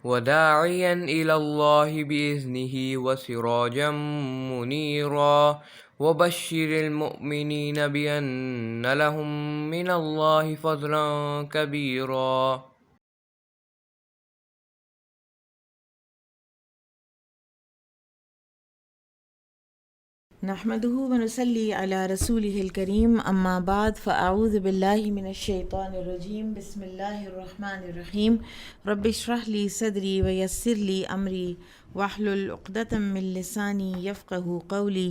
وداعيا إلى الله بإذنه وسراجا منيرا وبشر المؤمنين بأن لهم من الله فضلا كبيرا. نحمده ونصلي على رسوله الكريم اما بعد فاعوذ بالله من الشيطان الرجيم بسم الله الرحمن الرحيم رب اشرح لي صدري ويسر لي امري واحلل عقدة من لساني يفقه قولي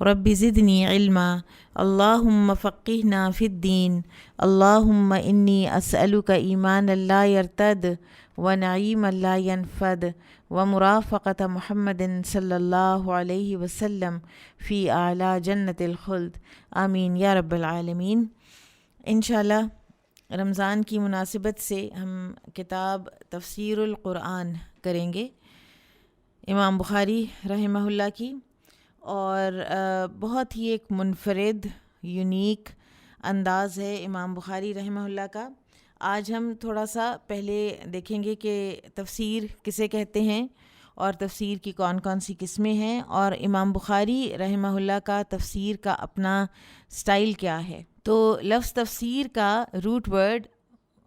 رب زدني علما اللهم فقهنا في الدين اللهم اني اسألك ایمانا لا يرتد ونعيما لا ينفد ومرافقة محمد صلی اللہ علیہ وسلم فی اعلیٰ جنت الخلد آمین یا رب العالمین۔ انشاءاللہ رمضان کی مناسبت سے ہم کتاب تفسیر القرآن کریں گے امام بخاری رحمہ اللہ کی، اور بہت ہی ایک منفرد یونیک انداز ہے امام بخاری رحمہ اللہ کا۔ آج ہم تھوڑا سا پہلے دیکھیں گے کہ تفسیر کسے کہتے ہیں اور تفسیر کی کون کون سی قسمیں ہیں، اور امام بخاری رحمہ اللہ کا تفسیر کا اپنا سٹائل کیا ہے۔ تو لفظ تفسیر کا روٹ ورڈ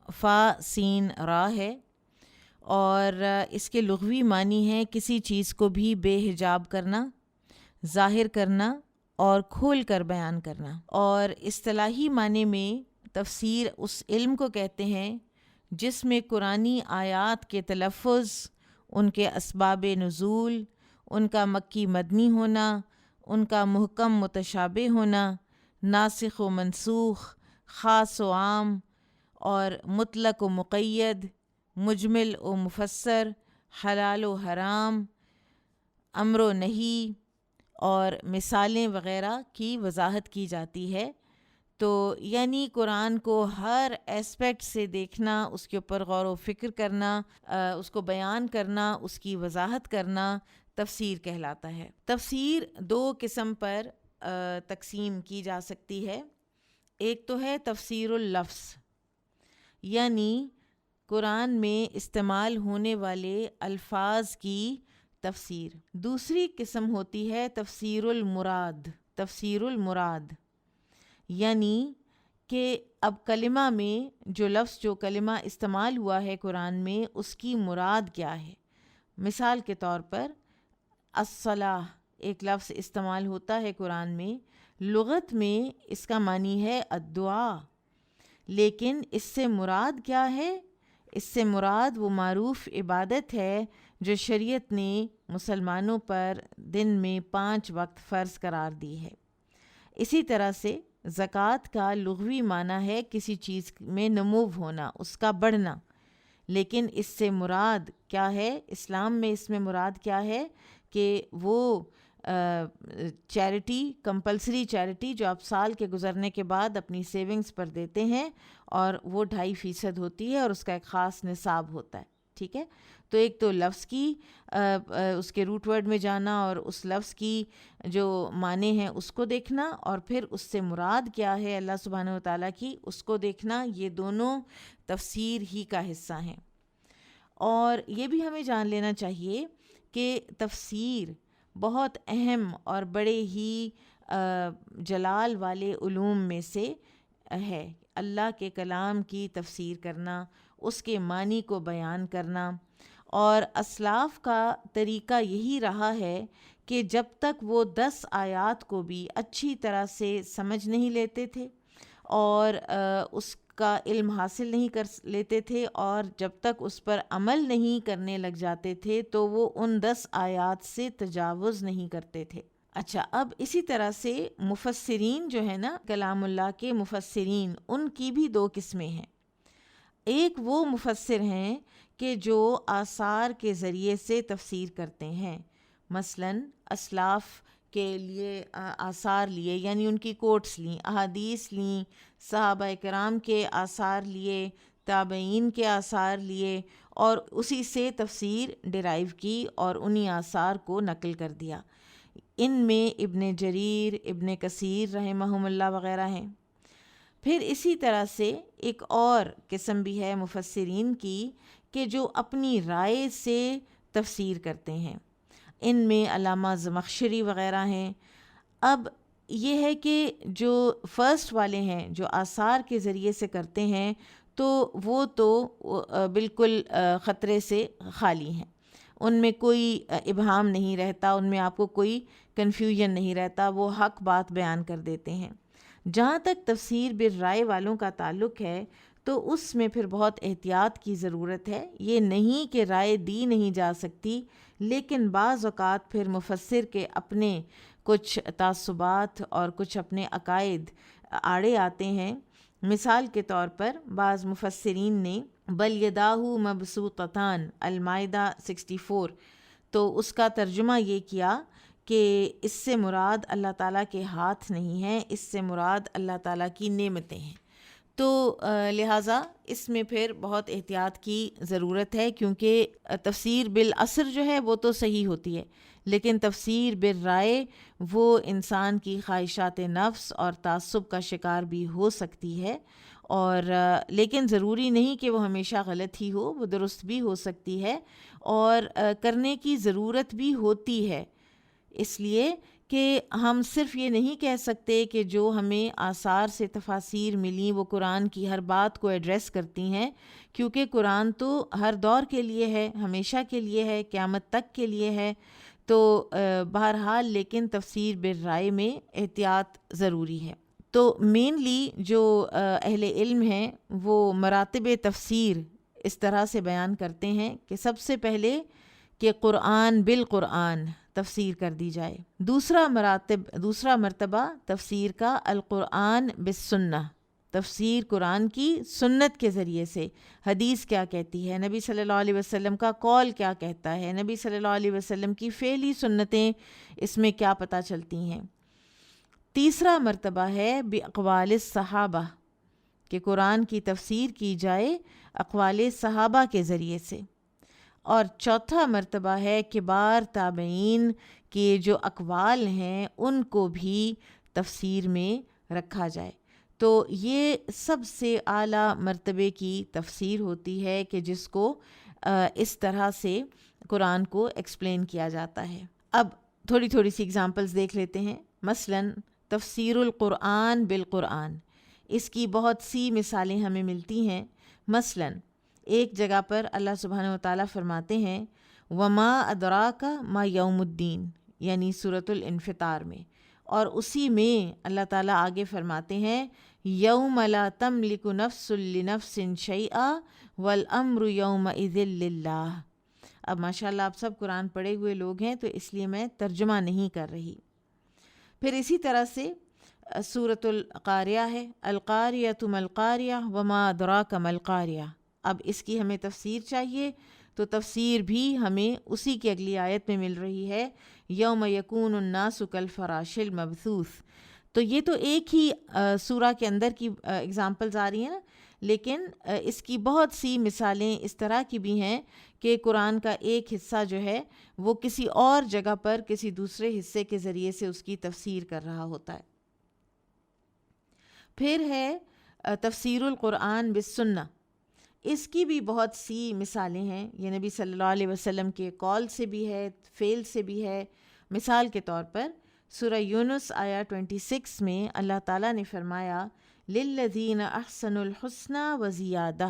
فا سین را ہے، اور اس کے لغوی معنی ہے کسی چیز کو بھی بے حجاب کرنا، ظاہر کرنا اور کھول کر بیان کرنا۔ اور اصطلاحی معنی میں تفسیر اس علم کو کہتے ہیں جس میں قرآنی آیات کے تلفظ، ان کے اسباب نزول، ان کا مکی مدنی ہونا، ان کا محکم متشابہ ہونا، ناسخ و منسوخ، خاص و عام اور مطلق و مقید، مجمل و مفسر، حلال و حرام، امر و نہی اور مثالیں وغیرہ کی وضاحت کی جاتی ہے۔ تو یعنی قرآن کو ہر ایسپیکٹ سے دیکھنا، اس کے اوپر غور و فکر کرنا، اس کو بیان کرنا، اس کی وضاحت کرنا تفسیر کہلاتا ہے۔ تفسیر دو قسم پر تقسیم کی جا سکتی ہے۔ ایک تو ہے تفسیر اللفظ، یعنی قرآن میں استعمال ہونے والے الفاظ کی تفسیر۔ دوسری قسم ہوتی ہے تفسیر المراد۔ تفسیر المراد یعنی کہ اب کلمہ میں جو لفظ، جو کلمہ استعمال ہوا ہے قرآن میں، اس کی مراد کیا ہے۔ مثال کے طور پر الصلاۃ ایک لفظ استعمال ہوتا ہے قرآن میں، لغت میں اس کا معنی ہے الدعا، لیکن اس سے مراد کیا ہے؟ اس سے مراد وہ معروف عبادت ہے جو شریعت نے مسلمانوں پر دن میں 5 وقت فرض قرار دی ہے۔ اسی طرح سے زکوٰۃ کا لغوی معنی ہے کسی چیز میں نمو ہونا، اس کا بڑھنا، لیکن اس سے مراد کیا ہے؟ اسلام میں اس میں مراد کیا ہے کہ وہ چیریٹی، کمپلسری چیریٹی جو آپ سال کے گزرنے کے بعد اپنی سیونگز پر دیتے ہیں، اور وہ 2.5% ہوتی ہے اور اس کا ایک خاص نصاب ہوتا ہے۔ ٹھیک ہے، تو ایک تو لفظ کی اس کے روٹ ورڈ میں جانا اور اس لفظ کی جو معنی ہیں اس کو دیکھنا، اور پھر اس سے مراد کیا ہے اللہ سبحانہ و تعالیٰ کی، اس کو دیکھنا، یہ دونوں تفسیر ہی کا حصہ ہیں۔ اور یہ بھی ہمیں جان لینا چاہیے کہ تفسیر بہت اہم اور بڑے ہی جلال والے علوم میں سے ہے۔ اللہ کے کلام کی تفسیر کرنا، اس کے معنی کو بیان کرنا، اور اسلاف کا طریقہ یہی رہا ہے کہ جب تک وہ 10 آیات کو بھی اچھی طرح سے سمجھ نہیں لیتے تھے اور اس کا علم حاصل نہیں کر لیتے تھے، اور جب تک اس پر عمل نہیں کرنے لگ جاتے تھے، تو وہ ان 10 آیات سے تجاوز نہیں کرتے تھے۔ اچھا، اب اسی طرح سے مفسرین جو ہے نا، کلام اللہ کے مفسرین، ان کی بھی 2 قسمیں ہیں۔ ایک وہ مفسر ہیں کہ جو آثار کے ذریعے سے تفسیر کرتے ہیں، مثلاً اسلاف کے لیے آثار لیے، یعنی ان کی کوٹس لیں، احادیث لیں، صحابہ کرام کے آثار لیے، تابعین کے آثار لیے، اور اسی سے تفسیر ڈرائیو کی اور انہی آثار کو نقل کر دیا۔ ان میں ابن جریر، ابن کثیر رحمہم اللہ وغیرہ ہیں۔ پھر اسی طرح سے ایک اور قسم بھی ہے مفسرین کی کہ جو اپنی رائے سے تفسیر کرتے ہیں، ان میں علامہ زمخشری وغیرہ ہیں۔ اب یہ ہے کہ جو فرسٹ والے ہیں جو آثار کے ذریعے سے کرتے ہیں تو وہ تو بالکل خطرے سے خالی ہیں، ان میں کوئی ابہام نہیں رہتا، ان میں آپ کو کوئی کنفیوژن نہیں رہتا، وہ حق بات بیان کر دیتے ہیں۔ جہاں تک تفسیر بالرائے والوں کا تعلق ہے تو اس میں پھر بہت احتیاط کی ضرورت ہے۔ یہ نہیں کہ رائے دی نہیں جا سکتی، لیکن بعض اوقات پھر مفسر کے اپنے کچھ تعصبات اور کچھ اپنے عقائد آڑے آتے ہیں۔ مثال کے طور پر بعض مفسرین نے بل یداہ مبسوطتان المائدہ 64، تو اس کا ترجمہ یہ کیا کہ اس سے مراد اللہ تعالیٰ کے ہاتھ نہیں ہیں، اس سے مراد اللہ تعالیٰ کی نعمتیں ہیں۔ تو لہٰذا اس میں پھر بہت احتیاط کی ضرورت ہے، کیونکہ تفسیر بالاثر جو ہے وہ تو صحیح ہوتی ہے، لیکن تفسیر بالرائے وہ انسان کی خواہشات نفس اور تعصب کا شکار بھی ہو سکتی ہے، اور لیکن ضروری نہیں کہ وہ ہمیشہ غلط ہی ہو، وہ درست بھی ہو سکتی ہے اور کرنے کی ضرورت بھی ہوتی ہے، اس لیے کہ ہم صرف یہ نہیں کہہ سکتے کہ جو ہمیں آثار سے تفاسیر ملیں وہ قرآن کی ہر بات کو ایڈریس کرتی ہیں، کیونکہ قرآن تو ہر دور کے لیے ہے، ہمیشہ کے لیے ہے، قیامت تک کے لیے ہے۔ تو بہرحال لیکن تفسیر بالرائے میں احتیاط ضروری ہے۔ تو مینلی جو اہل علم ہیں وہ مراتب تفسیر اس طرح سے بیان کرتے ہیں کہ سب سے پہلے کہ قرآن بالقرآن تفسیر کر دی جائے، دوسرا مرتبہ تفسیر کا القرآن بالسنہ، تفسیر قرآن کی سنت کے ذریعے سے، حدیث کیا کہتی ہے، نبی صلی اللہ علیہ وسلم کا قول کیا کہتا ہے، نبی صلی اللہ علیہ وسلم کی فعلی سنتیں اس میں کیا پتہ چلتی ہیں۔ تیسرا مرتبہ ہے باقوال الصحابہ، کہ قرآن کی تفسیر کی جائے اقوال صحابہ کے ذریعے سے۔ اور چوتھا مرتبہ ہے کبار تابعین کے جو اقوال ہیں ان کو بھی تفسیر میں رکھا جائے۔ تو یہ سب سے اعلیٰ مرتبے کی تفسیر ہوتی ہے کہ جس کو اس طرح سے قرآن کو ایکسپلین کیا جاتا ہے۔ اب تھوڑی سی اگزامپلز دیکھ لیتے ہیں۔ مثلاً تفسیر القرآن بالقرآن، اس کی بہت سی مثالیں ہمیں ملتی ہیں۔ مثلاً ایک جگہ پر اللہ سبحانہ و تعالیٰ فرماتے ہیں وما ادراک ما یوم الدین، یعنی سورۃ الانفطار میں، اور اسی میں اللہ تعالیٰ آگے فرماتے ہیں یوم لا تملک نفس لنفس شیئا والامر یومئذ للہ۔ اب ماشاءاللہ آپ سب قرآن پڑھے ہوئے لوگ ہیں تو اس لیے میں ترجمہ نہیں کر رہی۔ پھر اسی طرح سے سورۃ القاریہ ہے، القاریۃ ما القاریہ وما ادراک ما القاریہ۔ اب اس کی ہمیں تفسیر چاہیے تو تفسیر بھی ہمیں اسی کی اگلی آیت میں مل رہی ہے یوم یکون الناس کالفراش المبثوث۔ تو یہ تو ایک ہی سورہ کے اندر کی اگزامپلز آ رہی ہیں نا، لیکن اس کی بہت سی مثالیں اس طرح کی بھی ہیں کہ قرآن کا ایک حصہ جو ہے وہ کسی اور جگہ پر کسی دوسرے حصے کے ذریعے سے اس کی تفسیر کر رہا ہوتا ہے۔ پھر ہے تفسیر القرآن بالسنہ، اس کی بھی بہت سی مثالیں ہیں، یہ نبی صلی اللہ علیہ وسلم کے قول سے بھی ہے، فعل سے بھی ہے۔ مثال کے طور پر سورہ یونس آیا 26 میں اللہ تعالیٰ نے فرمایا للذین احسنوا الحسنى وزیادہ،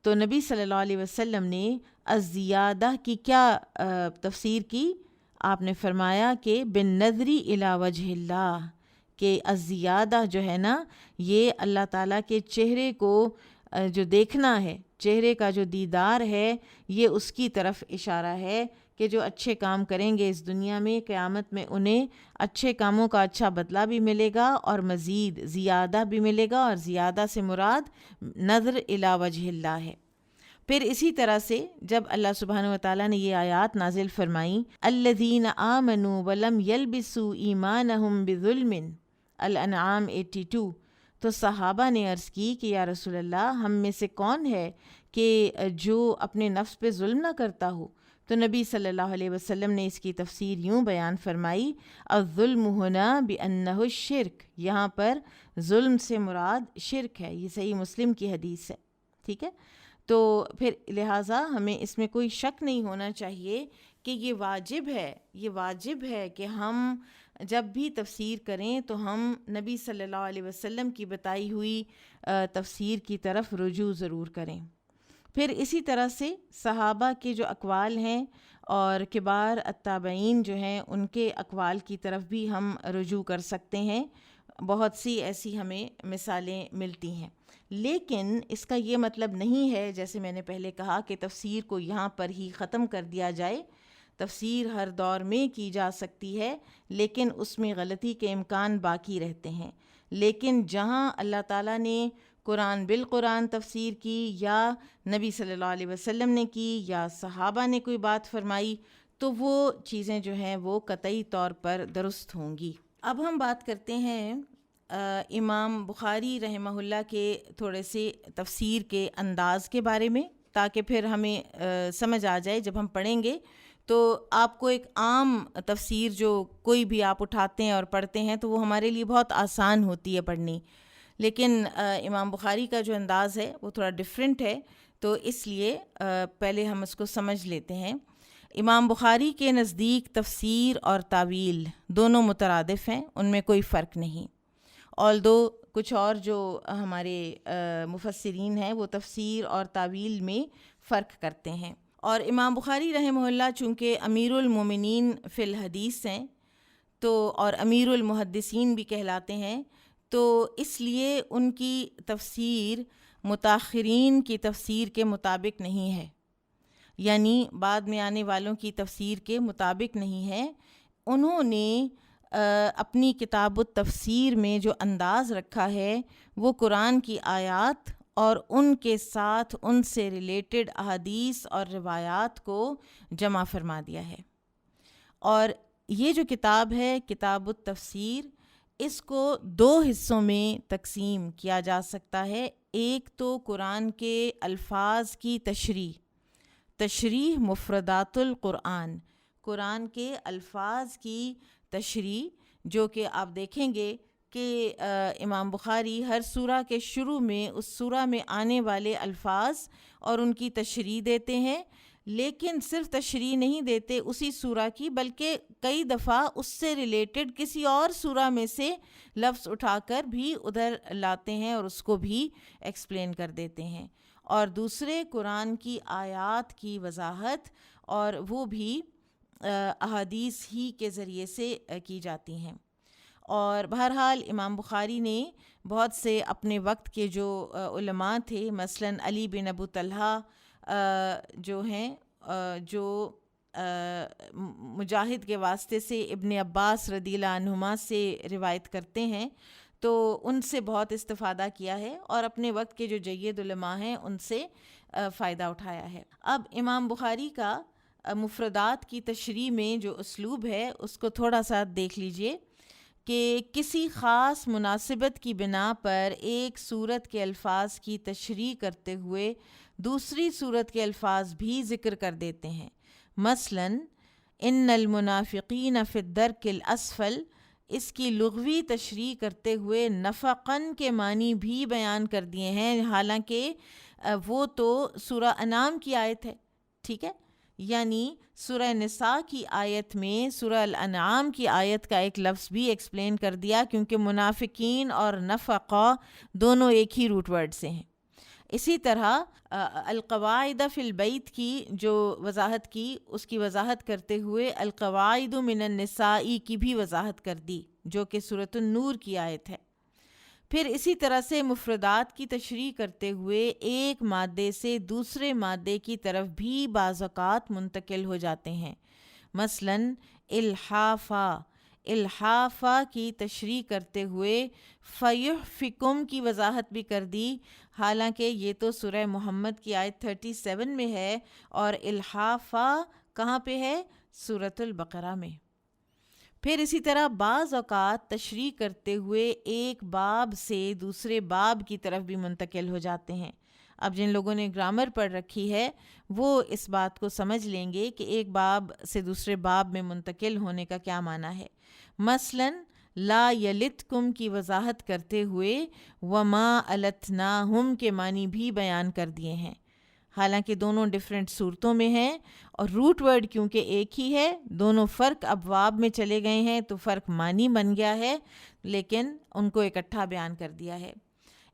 تو نبی صلی اللہ علیہ وسلم نے الزیادہ کی کیا تفسیر کی؟ آپ نے فرمایا کہ بالنظر الی وجہ اللہ، کہ الزیادہ جو ہے نا یہ اللہ تعالیٰ کے چہرے کو جو دیکھنا ہے، چہرے کا جو دیدار ہے، یہ اس کی طرف اشارہ ہے کہ جو اچھے کام کریں گے اس دنیا میں، قیامت میں انہیں اچھے کاموں کا اچھا بدلہ بھی ملے گا اور مزید زیادہ بھی ملے گا، اور زیادہ سے مراد نظر الی وجہ اللہ ہے۔ پھر اسی طرح سے جب اللہ سبحانہ وتعالیٰ نے یہ آیات نازل فرمائیں الذین آمنوا ولم یلبسوا ایمانہم بظلم، الانعام 82، تو صحابہ نے عرض کی کہ یا رسول اللہ ہم میں سے کون ہے کہ جو اپنے نفس پہ ظلم نہ کرتا ہو؟ تو نبی صلی اللہ علیہ وسلم نے اس کی تفسیر یوں بیان فرمائی الظلم ہنا بأنہ الشرک، یہاں پر ظلم سے مراد شرک ہے، یہ صحیح مسلم کی حدیث ہے، ٹھیک ہے؟ تو پھر لہٰذا ہمیں اس میں کوئی شک نہیں ہونا چاہیے کہ یہ واجب ہے کہ ہم جب بھی تفسیر کریں تو ہم نبی صلی اللہ علیہ وسلم کی بتائی ہوئی تفسیر کی طرف رجوع ضرور کریں۔ پھر اسی طرح سے صحابہ کے جو اقوال ہیں اور کبار التابعین جو ہیں ان کے اقوال کی طرف بھی ہم رجوع کر سکتے ہیں، بہت سی ایسی ہمیں مثالیں ملتی ہیں۔ لیکن اس کا یہ مطلب نہیں ہے، جیسے میں نے پہلے کہا، کہ تفسیر کو یہاں پر ہی ختم کر دیا جائے۔ تفسیر ہر دور میں کی جا سکتی ہے، لیکن اس میں غلطی کے امکان باقی رہتے ہیں۔ لیکن جہاں اللہ تعالیٰ نے قرآن بالقرآن تفسیر کی، یا نبی صلی اللہ علیہ وسلم نے کی، یا صحابہ نے کوئی بات فرمائی، تو وہ چیزیں جو ہیں وہ قطعی طور پر درست ہوں گی۔ اب ہم بات کرتے ہیں امام بخاری رحمہ اللہ کے تھوڑے سے تفسیر کے انداز کے بارے میں، تاکہ پھر ہمیں سمجھ آ جائے جب ہم پڑھیں گے تو آپ کو ایک عام تفسیر جو کوئی بھی آپ اٹھاتے ہیں اور پڑھتے ہیں تو وہ ہمارے لیے بہت آسان ہوتی ہے پڑھنی، لیکن امام بخاری کا جو انداز ہے وہ تھوڑا ڈیفرنٹ ہے، تو اس لیے پہلے ہم اس کو سمجھ لیتے ہیں۔ امام بخاری کے نزدیک تفسیر اور تاویل دونوں مترادف ہیں، ان میں کوئی فرق نہیں، آلدو کچھ اور جو ہمارے مفسرین ہیں وہ تفسیر اور تاویل میں فرق کرتے ہیں۔ اور امام بخاری رحمہ اللہ چونکہ امیر المومنین فی الحدیث ہیں تو اور امیر المحدثین بھی کہلاتے ہیں، تو اس لیے ان کی تفسیر متاخرین کی تفسیر کے مطابق نہیں ہے، یعنی بعد میں آنے والوں کی تفسیر کے مطابق نہیں ہے۔ انہوں نے اپنی کتاب التفسیر میں جو انداز رکھا ہے وہ قرآن کی آیات اور ان کے ساتھ ان سے ریلیٹڈ احادیث اور روایات کو جمع فرما دیا ہے۔ اور یہ جو کتاب ہے کتاب التفسیر، اس کو دو حصوں میں تقسیم کیا جا سکتا ہے۔ ایک تو قرآن کے الفاظ کی تشریح مفردات القرآن، قرآن کے الفاظ کی تشریح، جو کہ آپ دیکھیں گے کہ امام بخاری ہر سورہ کے شروع میں اس سورہ میں آنے والے الفاظ اور ان کی تشریح دیتے ہیں، لیکن صرف تشریح نہیں دیتے اسی سورہ کی، بلکہ کئی دفعہ اس سے ریلیٹڈ کسی اور سورہ میں سے لفظ اٹھا کر بھی ادھر لاتے ہیں اور اس کو بھی ایکسپلین کر دیتے ہیں۔ اور دوسرے قرآن کی آیات کی وضاحت، اور وہ بھی احادیث ہی کے ذریعے سے کی جاتی ہیں۔ اور بہرحال امام بخاری نے بہت سے اپنے وقت کے جو علماء تھے، مثلاً علی بن ابو طلحہ جو ہیں جو مجاہد کے واسطے سے ابن عباس رضی اللہ عنہما سے روایت کرتے ہیں، تو ان سے بہت استفادہ کیا ہے اور اپنے وقت کے جو جید علماء ہیں ان سے فائدہ اٹھایا ہے۔ اب امام بخاری کا مفردات کی تشریح میں جو اسلوب ہے اس کو تھوڑا سا دیکھ لیجئے کہ کسی خاص مناسبت کی بنا پر ایک صورت کے الفاظ کی تشریح کرتے ہوئے دوسری صورت کے الفاظ بھی ذکر کر دیتے ہیں۔ مثلاً ان المنافقین فی الدرک الاسفل، اس کی لغوی تشریح کرتے ہوئے نفقاً کے معنی بھی بیان کر دیے ہیں، حالانکہ وہ تو سورہ انعام کی آیت ہے، ٹھیک ہے، یعنی سورہ نساء کی آیت میں سورہ الانعام کی آیت کا ایک لفظ بھی ایکسپلین کر دیا، کیونکہ منافقین اور نفقہ دونوں ایک ہی روٹ ورڈ سے ہیں۔ اسی طرح القواعد فی البیت کی جو وضاحت کی، اس کی وضاحت کرتے ہوئے القواعد من النساء کی بھی وضاحت کر دی، جو کہ سورۃ النور کی آیت ہے۔ پھر اسی طرح سے مفردات کی تشریح کرتے ہوئے ایک مادے سے دوسرے مادے کی طرف بھی بعض اوقات منتقل ہو جاتے ہیں۔ مثلاً الحافہ کی تشریح کرتے ہوئے فیحفکم کی وضاحت بھی کر دی، حالانکہ یہ تو سورہ محمد کی آیت 37 میں ہے، اور الحافہ کہاں پہ ہے؟ سورۃ البقرہ میں۔ پھر اسی طرح بعض اوقات تشریح کرتے ہوئے ایک باب سے دوسرے باب کی طرف بھی منتقل ہو جاتے ہیں۔ اب جن لوگوں نے گرامر پڑھ رکھی ہے وہ اس بات کو سمجھ لیں گے کہ ایک باب سے دوسرے باب میں منتقل ہونے کا کیا معنی ہے۔ مثلاً لا یلتکم کی وضاحت کرتے ہوئے وما التناہم کے معنی بھی بیان کر دیے ہیں۔ حالانکہ دونوں ڈفرینٹ صورتوں میں ہیں، اور روٹ ورڈ کیونکہ ایک ہی ہے، دونوں فرق ابواب میں چلے گئے ہیں تو فرق معنی بن گیا ہے، لیکن ان کو اکٹھا بیان کر دیا ہے۔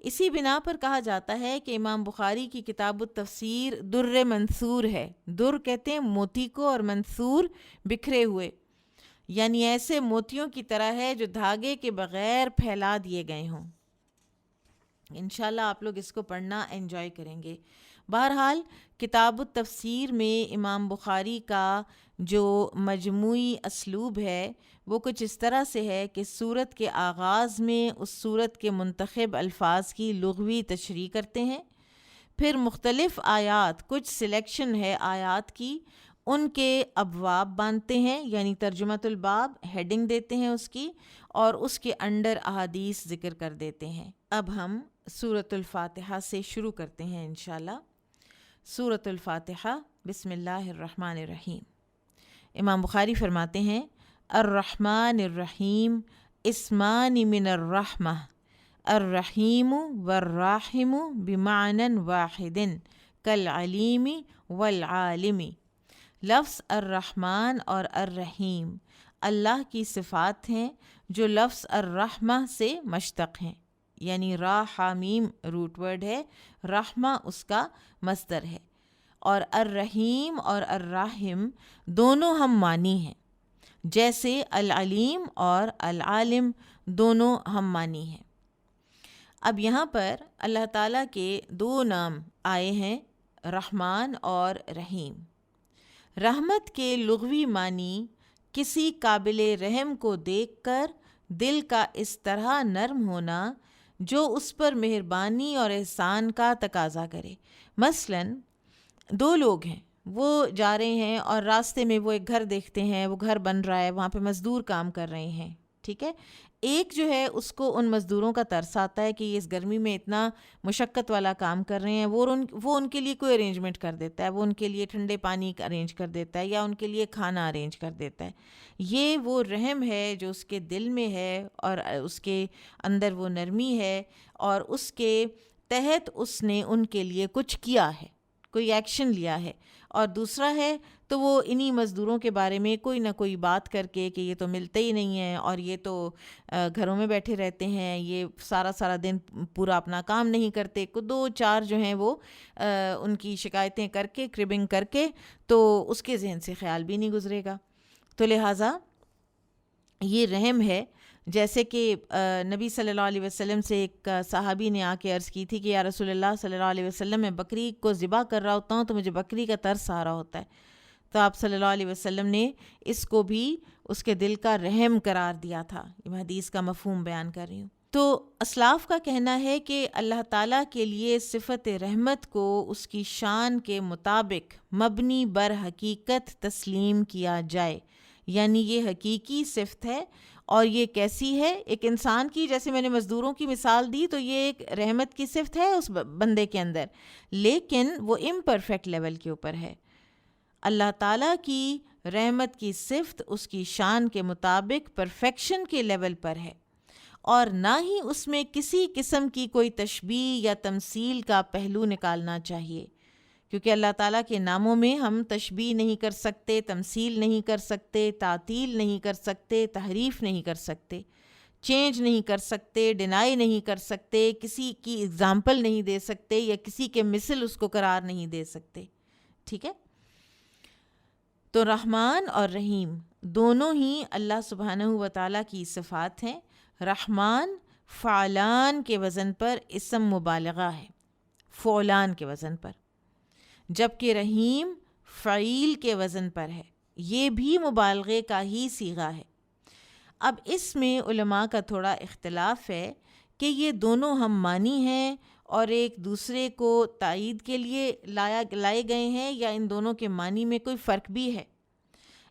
اسی بنا پر کہا جاتا ہے کہ امام بخاری کی کتاب التفسیر در منثور ہے۔ در کہتے ہیں موتی کو، اور منثور بکھرے ہوئے، یعنی ایسے موتیوں کی طرح ہے جو دھاگے کے بغیر پھیلا دیے گئے ہوں۔ انشاءاللہ آپ لوگ اس کو پڑھنا انجوائے کریں گے۔ بہرحال کتاب التفسیر میں امام بخاری کا جو مجموعی اسلوب ہے وہ کچھ اس طرح سے ہے کہ سورت کے آغاز میں اس سورت کے منتخب الفاظ کی لغوی تشریح کرتے ہیں، پھر مختلف آیات، کچھ سلیکشن ہے آیات کی، ان کے ابواب باندھتے ہیں، یعنی ترجمۃ الباب ہیڈنگ دیتے ہیں اس کی، اور اس کے انڈر احادیث ذکر کر دیتے ہیں۔ اب ہم سورۃ الفاتحہ سے شروع کرتے ہیں انشاءاللہ۔ سورۃ الفاتحہ، بسم اللہ الرحمن الرحیم۔ امام بخاری فرماتے ہیں الرحمن الرحیم اسمان من الرحمہ، الرحیم والراحم بمعنى واحد کالعلیم والعالم۔ لفظ الرحمن اور الرحیم اللہ کی صفات ہیں جو لفظ الرحمہ سے مشتق ہیں، یعنی را حامیم روٹ ورڈ ہے، رحمہ اس کا مصدر ہے، اور الرحیم اور الراحم دونوں ہم معنی ہیں، جیسے العلیم اور العالم دونوں ہم معنی ہیں۔ اب یہاں پر اللہ تعالیٰ کے دو نام آئے ہیں، رحمان اور رحیم۔ رحمت کے لغوی معنی کسی قابل رحم کو دیکھ کر دل کا اس طرح نرم ہونا جو اس پر مہربانی اور احسان کا تقاضا کرے۔ مثلاً دو لوگ ہیں، وہ جا رہے ہیں اور راستے میں وہ ایک گھر دیکھتے ہیں، وہ گھر بن رہا ہے، وہاں پہ مزدور کام کر رہے ہیں، ٹھیک ہے۔ ایک جو ہے اس کو ان مزدوروں کا ترس آتا ہے کہ یہ اس گرمی میں اتنا مشقت والا کام کر رہے ہیں، وہ ان کے لیے کوئی ارینجمنٹ کر دیتا ہے، وہ ان کے لیے ٹھنڈے پانی ارینج کر دیتا ہے، یا ان کے لیے کھانا ارینج کر دیتا ہے۔ یہ وہ رحم ہے جو اس کے دل میں ہے، اور اس کے اندر وہ نرمی ہے، اور اس کے تحت اس نے ان کے لیے کچھ کیا ہے، کوئی ایکشن لیا ہے۔ اور دوسرا ہے تو وہ انہی مزدوروں کے بارے میں کوئی نہ کوئی بات کر کے کہ یہ تو ملتے ہی نہیں ہیں، اور یہ تو گھروں میں بیٹھے رہتے ہیں، یہ سارا دن پورا اپنا کام نہیں کرتے، دو چار جو ہیں وہ ان کی شکایتیں کر کے، کربنگ کر کے، تو اس کے ذہن سے خیال بھی نہیں گزرے گا۔ تو لہٰذا یہ رحم ہے۔ جیسے کہ نبی صلی اللہ علیہ وسلم سے ایک صحابی نے آ کے عرض کی تھی کہ یا رسول اللہ صلی اللہ علیہ وسلم، میں بکری کو ذبح کر رہا ہوتا ہوں تو مجھے بکری کا ترس آ رہا ہوتا ہے۔ تو آپ صلی اللہ علیہ وسلم نے اس کو بھی اس کے دل کا رحم قرار دیا تھا۔ یہ میں حدیث کا مفہوم بیان کر رہی ہوں۔ تو اسلاف کا کہنا ہے کہ اللہ تعالیٰ کے لیے صفت رحمت کو اس کی شان کے مطابق مبنی بر حقیقت تسلیم کیا جائے، یعنی یہ حقیقی صفت ہے۔ اور یہ کیسی ہے؟ ایک انسان کی، جیسے میں نے مزدوروں کی مثال دی، تو یہ ایک رحمت کی صفت ہے اس بندے کے اندر، لیکن وہ امپرفیکٹ لیول کے اوپر ہے۔ اللہ تعالیٰ کی رحمت کی صفت اس کی شان کے مطابق پرفیکشن کے لیول پر ہے، اور نہ ہی اس میں کسی قسم کی کوئی تشبیہ یا تمثیل کا پہلو نکالنا چاہیے، کیونکہ اللہ تعالیٰ کے ناموں میں ہم تشبیہ نہیں کر سکتے، تمثیل نہیں کر سکتے، تعطیل نہیں کر سکتے، تحریف نہیں کر سکتے، چینج نہیں کر سکتے، ڈینائی نہیں کر سکتے، کسی کی اگزامپل نہیں دے سکتے، یا کسی کے مثل اس کو قرار نہیں دے سکتے، ٹھیک ہے۔ تو رحمان اور رحیم دونوں ہی اللہ سبحانہ و تعالیٰ کی صفات ہیں۔ رحمان فعلان کے وزن پر اسم مبالغہ ہے، فعلان کے وزن پر، جبکہ رحیم فعیل کے وزن پر ہے، یہ بھی مبالغے کا ہی صیغہ ہے۔ اب اس میں علماء کا تھوڑا اختلاف ہے کہ یہ دونوں ہم معنی ہیں اور ایک دوسرے کو تائید کے لیے لائے گئے ہیں، یا ان دونوں کے معنی میں کوئی فرق بھی ہے۔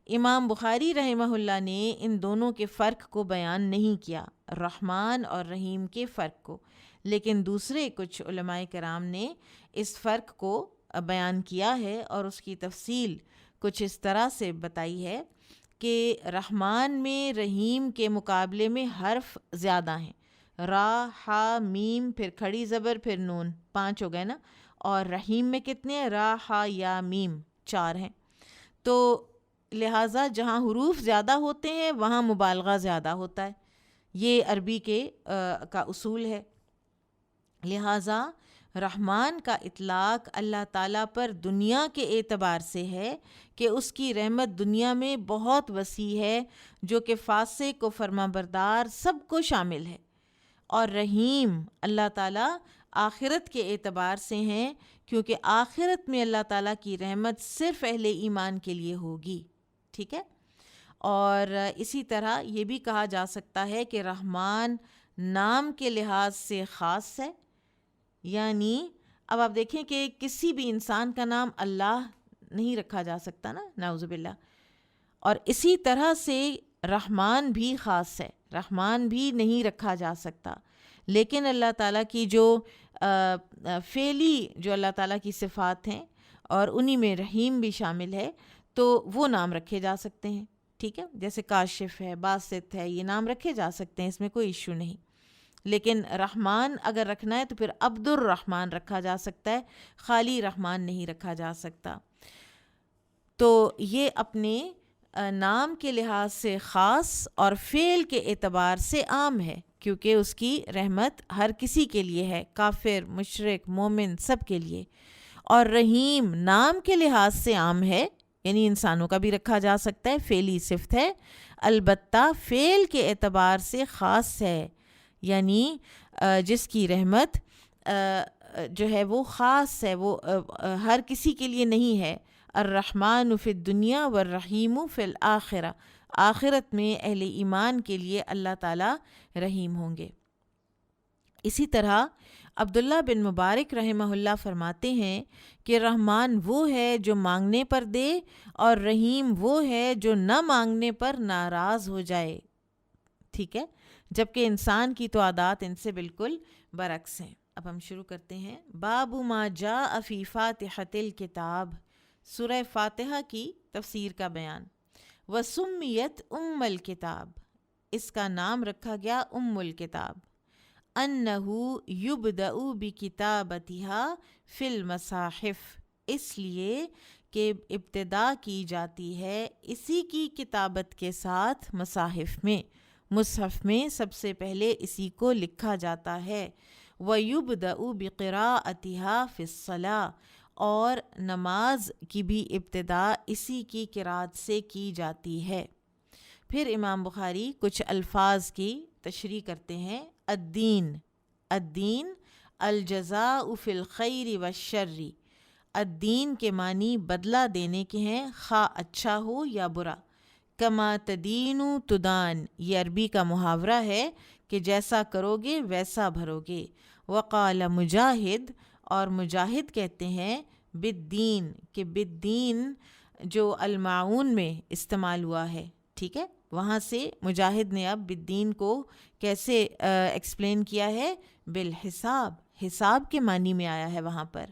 امام بخاری رحمہ اللہ نے ان دونوں کے فرق کو بیان نہیں کیا، رحمان اور رحیم کے فرق کو، لیکن دوسرے کچھ علماء کرام نے اس فرق کو بیان کیا ہے، اور اس کی تفصیل کچھ اس طرح سے بتائی ہے کہ رحمان میں رحیم کے مقابلے میں حرف زیادہ ہیں، را، ہا، میم، پھر کھڑی زبر، پھر نون، 5 ہو گئے نا، اور رحیم میں کتنے؟ را، ہا، یا، میم 4 ہیں. تو لہٰذا جہاں حروف زیادہ ہوتے ہیں وہاں مبالغہ زیادہ ہوتا ہے. یہ عربی کا اصول ہے. لہٰذا رحمان کا اطلاق اللہ تعالیٰ پر دنیا کے اعتبار سے ہے کہ اس کی رحمت دنیا میں بہت وسیع ہے جو کہ فاسق و فرمانبردار سب کو شامل ہے. اور رحیم اللہ تعالیٰ آخرت کے اعتبار سے ہیں کیونکہ آخرت میں اللہ تعالیٰ کی رحمت صرف اہل ایمان کے لیے ہوگی. ٹھیک ہے. اور اسی طرح یہ بھی کہا جا سکتا ہے کہ رحمان نام کے لحاظ سے خاص ہے. یعنی اب آپ دیکھیں کہ کسی بھی انسان کا نام اللہ نہیں رکھا جا سکتا نا، نعوذ باللہ. اور اسی طرح سے رحمان بھی خاص ہے، رحمان بھی نہیں رکھا جا سکتا. لیکن اللہ تعالیٰ کی جو فعلی جو اللہ تعالیٰ کی صفات ہیں اور انہی میں رحیم بھی شامل ہے تو وہ نام رکھے جا سکتے ہیں. ٹھیک ہے. جیسے کاشف ہے، باسط ہے، یہ نام رکھے جا سکتے ہیں، اس میں کوئی ایشو نہیں. لیکن رحمان اگر رکھنا ہے تو پھر عبد الرحمن رکھا جا سکتا ہے، خالی رحمان نہیں رکھا جا سکتا. تو یہ اپنے نام کے لحاظ سے خاص اور فعل کے اعتبار سے عام ہے کیونکہ اس کی رحمت ہر کسی کے لیے ہے، کافر، مشرک، مومن، سب کے لیے. اور رحیم نام کے لحاظ سے عام ہے، یعنی انسانوں کا بھی رکھا جا سکتا ہے، فعلی صفت ہے، البتہ فعل کے اعتبار سے خاص ہے، یعنی جس کی رحمت جو ہے وہ خاص ہے، وہ ہر کسی کے لیے نہیں ہے. الرحمن فی الدنیا والرحیم فی الآخرہ، آخرت میں اہل ایمان کے لیے اللہ تعالیٰ رحیم ہوں گے. اسی طرح عبداللہ بن مبارک رحمہ اللہ فرماتے ہیں کہ رحمان وہ ہے جو مانگنے پر دے اور رحیم وہ ہے جو نہ مانگنے پر ناراض ہو جائے. ٹھیک ہے. جبکہ انسان کی تو عادات ان سے بالکل برعکس ہیں. اب ہم شروع کرتے ہیں. باب ما جاء فی فاتحۃ الکتاب، سورہ فاتحہ کی تفسیر کا بیان. وسمیت ام الکتاب، اس کا نام رکھا گیا ام الکتاب. انہ یبدأ بکتابتها فی المصاحف، اس لیے کہ ابتدا کی جاتی ہے اسی کی کتابت کے ساتھ مصاحف میں، مصحف میں سب سے پہلے اسی کو لکھا جاتا ہے. وَيُبْدَأُ بِقِرَاءَتِهَا فِي الصَّلَاةِ، اور نماز کی بھی ابتدا اسی کی قرأت سے کی جاتی ہے. پھر امام بخاری کچھ الفاظ کی تشریح کرتے ہیں. الدین، الدین الجزاء فی الخیر والشر، الدین کے معنی بدلہ دینے کے ہیں، خواہ اچھا ہو یا برا. کما تدین تدان، یہ عربی کا محاورہ ہے کہ جیسا کرو گے ویسا بھرو گے. وقال مجاہد، اور مجاہد کہتے ہیں بالدین، کہ بالدین جو المعون میں استعمال ہوا ہے. ٹھیک ہے. وہاں سے مجاہد نے اب بالدین کو کیسے ایکسپلین کیا ہے؟ بالحساب، حساب کے معنی میں آیا ہے وہاں پر.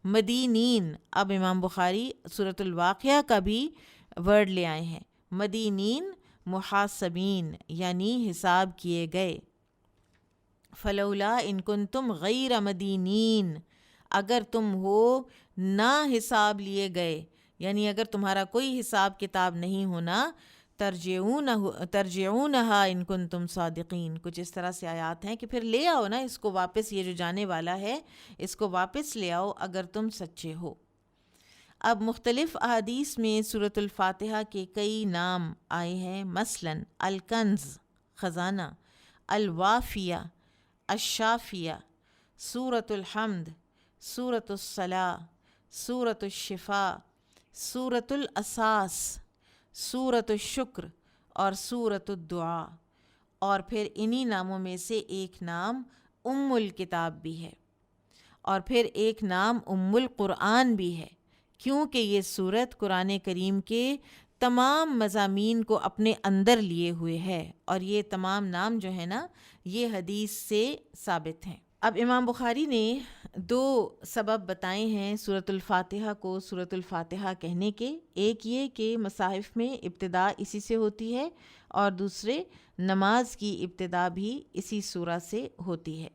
مدینین، اب امام بخاری سورۃ الواقعہ کا بھی ورڈ لے آئے ہیں. مدینین محاسبین، یعنی حساب کیے گئے. فلولا ان کنتم غیر مدینین، اگر تم ہو نہ حساب لیے گئے، یعنی اگر تمہارا کوئی حساب کتاب نہیں ہونا. ترجعونہا ان کنتم صادقین، کچھ اس طرح سے آیات ہیں کہ پھر لے آؤ نا اس کو واپس، یہ جو جانے والا ہے اس کو واپس لے آؤ اگر تم سچے ہو. اب مختلف احادیث میں سورۃ الفاتحہ کے کئی نام آئے ہیں. مثلا الکنز خزانہ، الوافیہ، الشافیہ، سورۃ الحمد، سورۃ الصلاح، سورۃ الشفاء، سورۃ الاساس، سورۃ الشکر اور سورۃ الدعاء. اور پھر انہی ناموں میں سے ایک نام ام الکتاب بھی ہے، اور پھر ایک نام ام القرآن بھی ہے، کیونکہ یہ سورت قرآن کریم کے تمام مضامین کو اپنے اندر لیے ہوئے ہے، اور یہ تمام نام جو ہے نا یہ حدیث سے ثابت ہیں. اب امام بخاری نے 2 سبب بتائے ہیں سورۃ الفاتحہ کو سورۃ الفاتحہ کہنے کے. ایک یہ کہ مصاحف میں ابتدا اسی سے ہوتی ہے، اور دوسرے نماز کی ابتدا بھی اسی سورہ سے ہوتی ہے.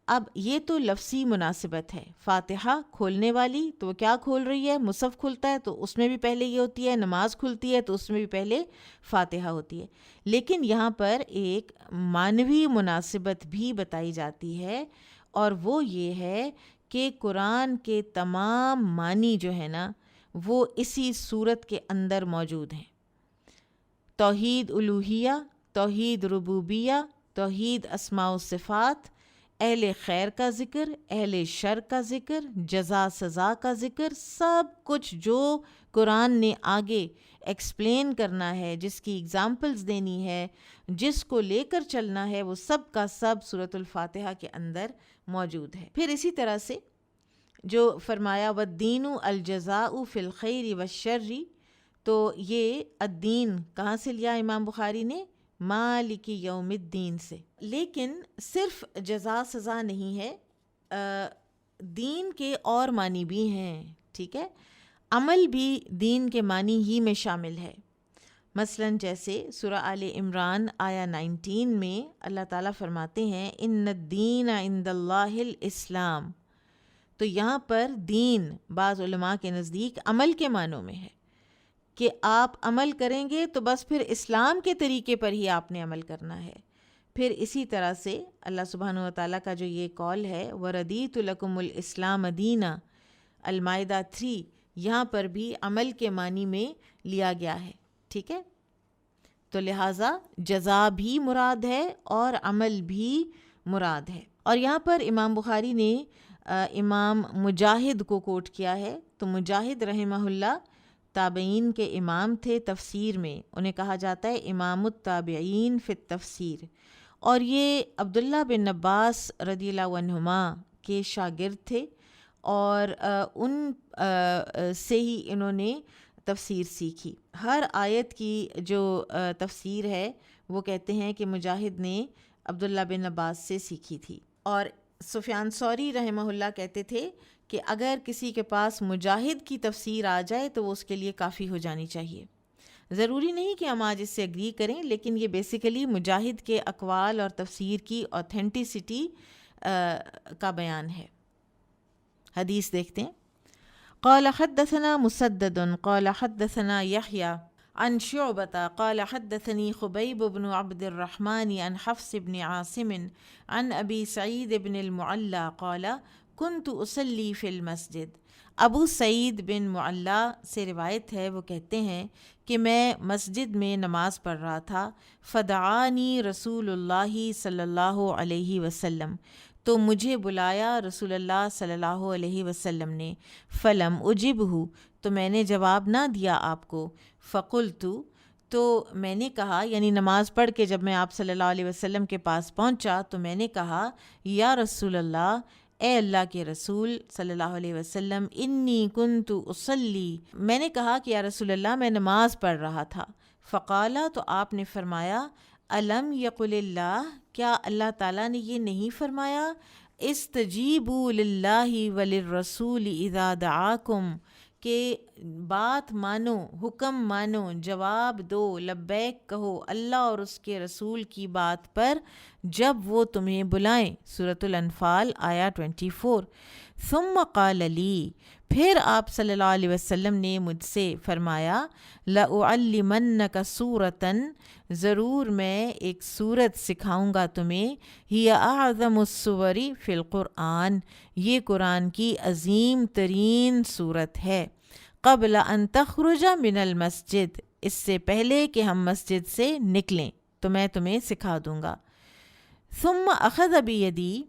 اب یہ تو لفظی مناسبت ہے، فاتحہ کھولنے والی تو وہ کیا کھول رہی ہے؟ مصحف کھلتا ہے تو اس میں بھی پہلے یہ ہوتی ہے، نماز کھلتی ہے تو اس میں بھی پہلے فاتحہ ہوتی ہے، لیکن یہاں پر ایک معنوی مناسبت بھی بتائی جاتی ہے، اور وہ یہ ہے کہ قرآن کے تمام معنی جو ہے نا وہ اسی صورت کے اندر موجود ہیں۔ توحید الوہیہ، توحید ربوبیہ، توحید اسماء و صفات، اہل خیر کا ذکر، اہل شر کا ذکر، جزا سزا کا ذکر، سب کچھ جو قرآن نے آگے ایکسپلین کرنا ہے، جس کی اگزامپلز دینی ہے، جس کو لے کر چلنا ہے، وہ سب کا سب سورۃ الفاتحہ کے اندر موجود ہے۔ پھر اسی طرح سے جو فرمایا وَالدِّینُ الْجَزَاءُ فِی الْخَیْرِ وَالشَّرِّ، تو یہ الدین کہاں سے لیا امام بخاری نے؟ مالک یوم الدین سے۔ لیکن صرف جزا سزا نہیں ہے، دین کے اور معنی بھی ہیں، ٹھیک ہے، عمل بھی دین کے معنی ہی میں شامل ہے۔ مثلاً جیسے سورہ آل عمران آیا 19 میں اللہ تعالیٰ فرماتے ہیں ان الدین عند اللہ الاسلام، تو یہاں پر دین بعض علماء کے نزدیک عمل کے معنوں میں ہے کہ آپ عمل کریں گے تو بس پھر اسلام کے طریقے پر ہی آپ نے عمل کرنا ہے۔ پھر اسی طرح سے اللہ سبحانہ و تعالیٰ کا جو یہ قول ہے وَرَدِیتُ لَكُمُ الْإِسْلَامَ دِینًا، المائدہ 3، یہاں پر بھی عمل کے معنی میں لیا گیا ہے، ٹھیک ہے، تو لہٰذا جزا بھی مراد ہے اور عمل بھی مراد ہے۔ اور یہاں پر امام بخاری نے امام مجاہد کو کوٹ کیا ہے، تو مجاہد رحمہ اللہ تابعین کے امام تھے تفسیر میں، انہیں کہا جاتا ہے امام التابعین فی التفسیر، اور یہ عبداللہ بن عباس رضی اللہ عنہما کے شاگرد تھے، اور ان سے ہی انہوں نے تفسیر سیکھی۔ ہر آیت کی جو تفسیر ہے وہ کہتے ہیں کہ مجاہد نے عبداللہ بن عباس سے سیکھی تھی، اور سفیان ثوری رحمہ اللہ کہتے تھے کہ اگر کسی کے پاس مجاہد کی تفسیر آ جائے تو وہ اس کے لیے کافی ہو جانی چاہیے۔ ضروری نہیں کہ ہم آج اس سے اگری کریں، لیکن یہ بیسیکلی مجاہد کے اقوال اور تفسیر کی اوتھینٹسٹی کا بیان ہے۔ حدیث دیکھتے ہیں۔ قال حدثنا مسدد قال حدثنا يحيى عن شعبة قال حدثني خبيب بن عبد الرحمن عن حفص بن عاصم عن أبي سعيد بن المعلى قال كنت أصلي في المسجد۔ ابو سعید بن معلیٰ سے روایت ہے، وہ کہتے ہیں کہ میں مسجد میں نماز پڑھ رہا تھا، فدعانی رسول اللہ صلی اللہ علیہ وسلم، تو مجھے بلایا رسول اللہ صلی اللہ علیہ وسلم نے، فلم اجبہ، تو میں نے جواب نہ دیا آپ کو، فقلت، تو میں نے کہا، یعنی نماز پڑھ کے جب میں آپ صلی اللہ علیہ وسلم کے پاس پہنچا تو میں نے کہا یا رسول اللہ، اے اللہ کے رسول صلی اللہ علیہ وسلم، انی کنت اصلی، میں نے کہا کہ یا رسول اللہ میں نماز پڑھ رہا تھا، فقالا، تو آپ نے فرمایا الم یقل اللہ، کیا اللہ تعالیٰ نے یہ نہیں فرمایا استجیبوا للہ وللرسول اذا دعاکم، کہ بات مانو، حکم مانو، جواب دو، لبیک کہو اللہ اور اس کے رسول کی بات پر جب وہ تمہیں بلائیں۔ سورۃ الانفال آیا 24۔ ثم قال لی، پھر آپ صلی اللہ علیہ وسلم نے مجھ سے فرمایا لأعلمنک سورۃ، ضرور میں ایک سورت سکھاؤں گا تمہیں، ہی اعظم السور فی القرآن، یہ قرآن کی عظیم ترین سورت ہے، قبل ان تخرج من المسجد، اس سے پہلے کہ ہم مسجد سے نکلیں تو میں تمہیں سکھا دوں گا۔ ثم اخذ بیدی،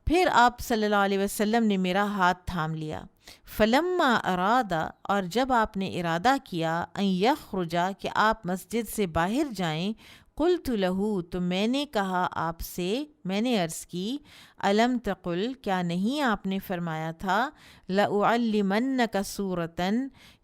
پھر آپ صلی اللہ علیہ وسلم نے میرا ہاتھ تھام لیا، فلما ارادہ، اور جب آپ نے ارادہ کیا، ان یخرجا، کہ آپ مسجد سے باہر جائیں، قلت لہو، تو میں نے کہا آپ سے، میں نے عرض کی، الم تقل، کیا نہیں آپ نے فرمایا تھا، لأعلمنک سورۃ،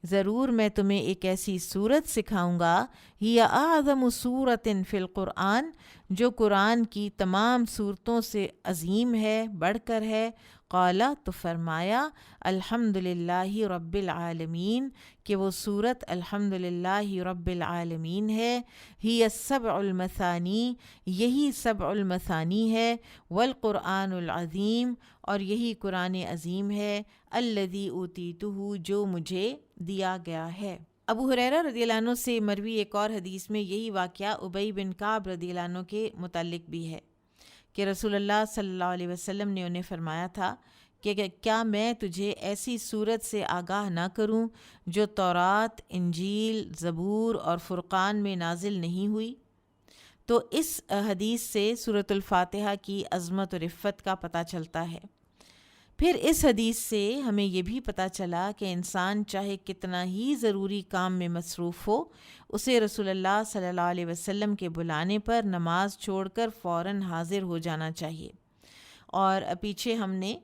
ضرور میں تمہیں ایک ایسی سورت سکھاؤں گا، ہی اعظم سورۃ فی القرآن، جو قرآن کی تمام صورتوں سے عظیم ہے، بڑھ کر ہے، قال تو فرمایا الحمد للہ رب العالمین کہ وہ صورت الحمد للہ رب العالمین ہے، ہی السبع المثانی یہی سبع المثانی ہے، والقرآن العظیم اور یہی قرآن عظیم ہے، الذی اوتیتہ جو مجھے دیا گیا ہے۔ ابو ہریرہ رضی اللہ عنہ سے مروی ایک اور حدیث میں یہی واقعہ ابی بن کعب رضی اللہ عنہ کے متعلق بھی ہے کہ رسول اللہ صلی اللہ علیہ وسلم نے انہیں فرمایا تھا کہ کیا میں تجھے ایسی صورت سے آگاہ نہ کروں جو تورات، انجیل، زبور اور فرقان میں نازل نہیں ہوئی؟ تو اس حدیث سے سورۃ الفاتحہ کی عظمت و رفت کا پتہ چلتا ہے۔ پھر اس حدیث سے ہمیں یہ بھی پتہ چلا کہ انسان چاہے کتنا ہی ضروری کام میں مصروف ہو، اسے رسول اللہ صلی اللہ علیہ وسلم کے بلانے پر نماز چھوڑ کر فوراً حاضر ہو جانا چاہیے۔ اور پیچھے ہم نے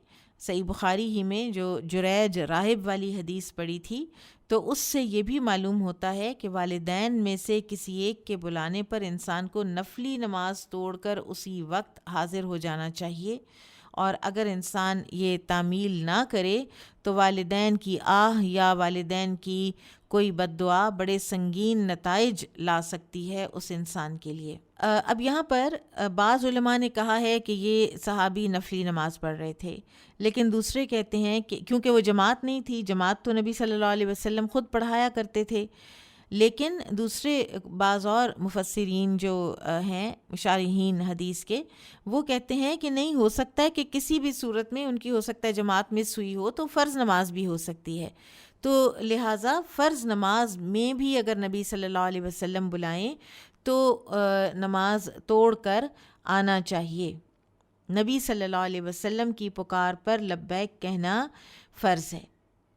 صحیح بخاری ہی میں جو جریج راہب والی حدیث پڑھی تھی، تو اس سے یہ بھی معلوم ہوتا ہے کہ والدین میں سے کسی ایک کے بلانے پر انسان کو نفلی نماز توڑ کر اسی وقت حاضر ہو جانا چاہیے، اور اگر انسان یہ تعمیل نہ کرے تو والدین کی آہ یا والدین کی کوئی بد دعا بڑے سنگین نتائج لا سکتی ہے اس انسان کے لیے۔ اب یہاں پر بعض علماء نے کہا ہے کہ یہ صحابی نفلی نماز پڑھ رہے تھے، لیکن دوسرے کہتے ہیں کہ کیونکہ وہ جماعت نہیں تھی، جماعت تو نبی صلی اللہ علیہ وسلم خود پڑھایا کرتے تھے، لیکن دوسرے بعض اور مفسرین جو ہیں شارحین حدیث کے، وہ کہتے ہیں کہ نہیں، ہو سکتا ہے کہ کسی بھی صورت میں ان کی ہو سکتا ہے جماعت مس ہوئی ہو تو فرض نماز بھی ہو سکتی ہے، تو لہٰذا فرض نماز میں بھی اگر نبی صلی اللہ علیہ وسلم بلائیں تو نماز توڑ کر آنا چاہیے۔ نبی صلی اللہ علیہ وسلم کی پکار پر لبیک کہنا فرض ہے،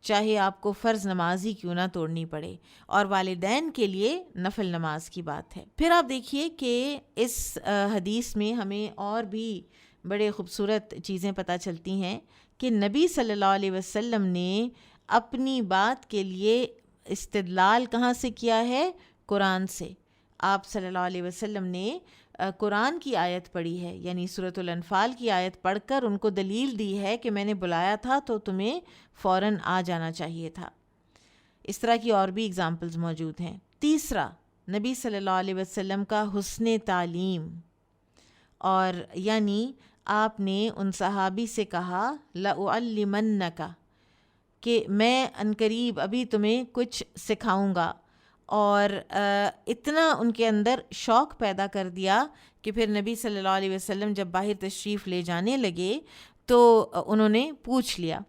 چاہے آپ کو فرض نماز ہی کیوں نہ توڑنی پڑے، اور والدین کے لیے نفل نماز کی بات ہے۔ پھر آپ دیکھیے کہ اس حدیث میں ہمیں اور بھی بڑے خوبصورت چیزیں پتہ چلتی ہیں کہ نبی صلی اللہ علیہ وسلم نے اپنی بات کے لیے استدلال کہاں سے کیا ہے؟ قرآن سے۔ آپ صلی اللہ علیہ وسلم نے قرآن کی آیت پڑھی ہے، یعنی سورۃ الانفال کی آیت پڑھ کر ان کو دلیل دی ہے کہ میں نے بلایا تھا تو تمہیں فوراً آ جانا چاہیے تھا۔ اس طرح کی اور بھی اگزامپلز موجود ہیں۔ تیسرا، نبی صلی اللہ علیہ وسلم کا حسن تعلیم، اور یعنی آپ نے ان صحابی سے کہا لَأُعَلِّمَنَّكَ، کہ میں عنقریب ابھی تمہیں کچھ سکھاؤں گا، اور اتنا ان کے اندر شوق پیدا کر دیا کہ پھر نبی صلی اللہ علیہ وسلم جب باہر تشریف لے جانے لگے تو انہوں نے پوچھ لیا۔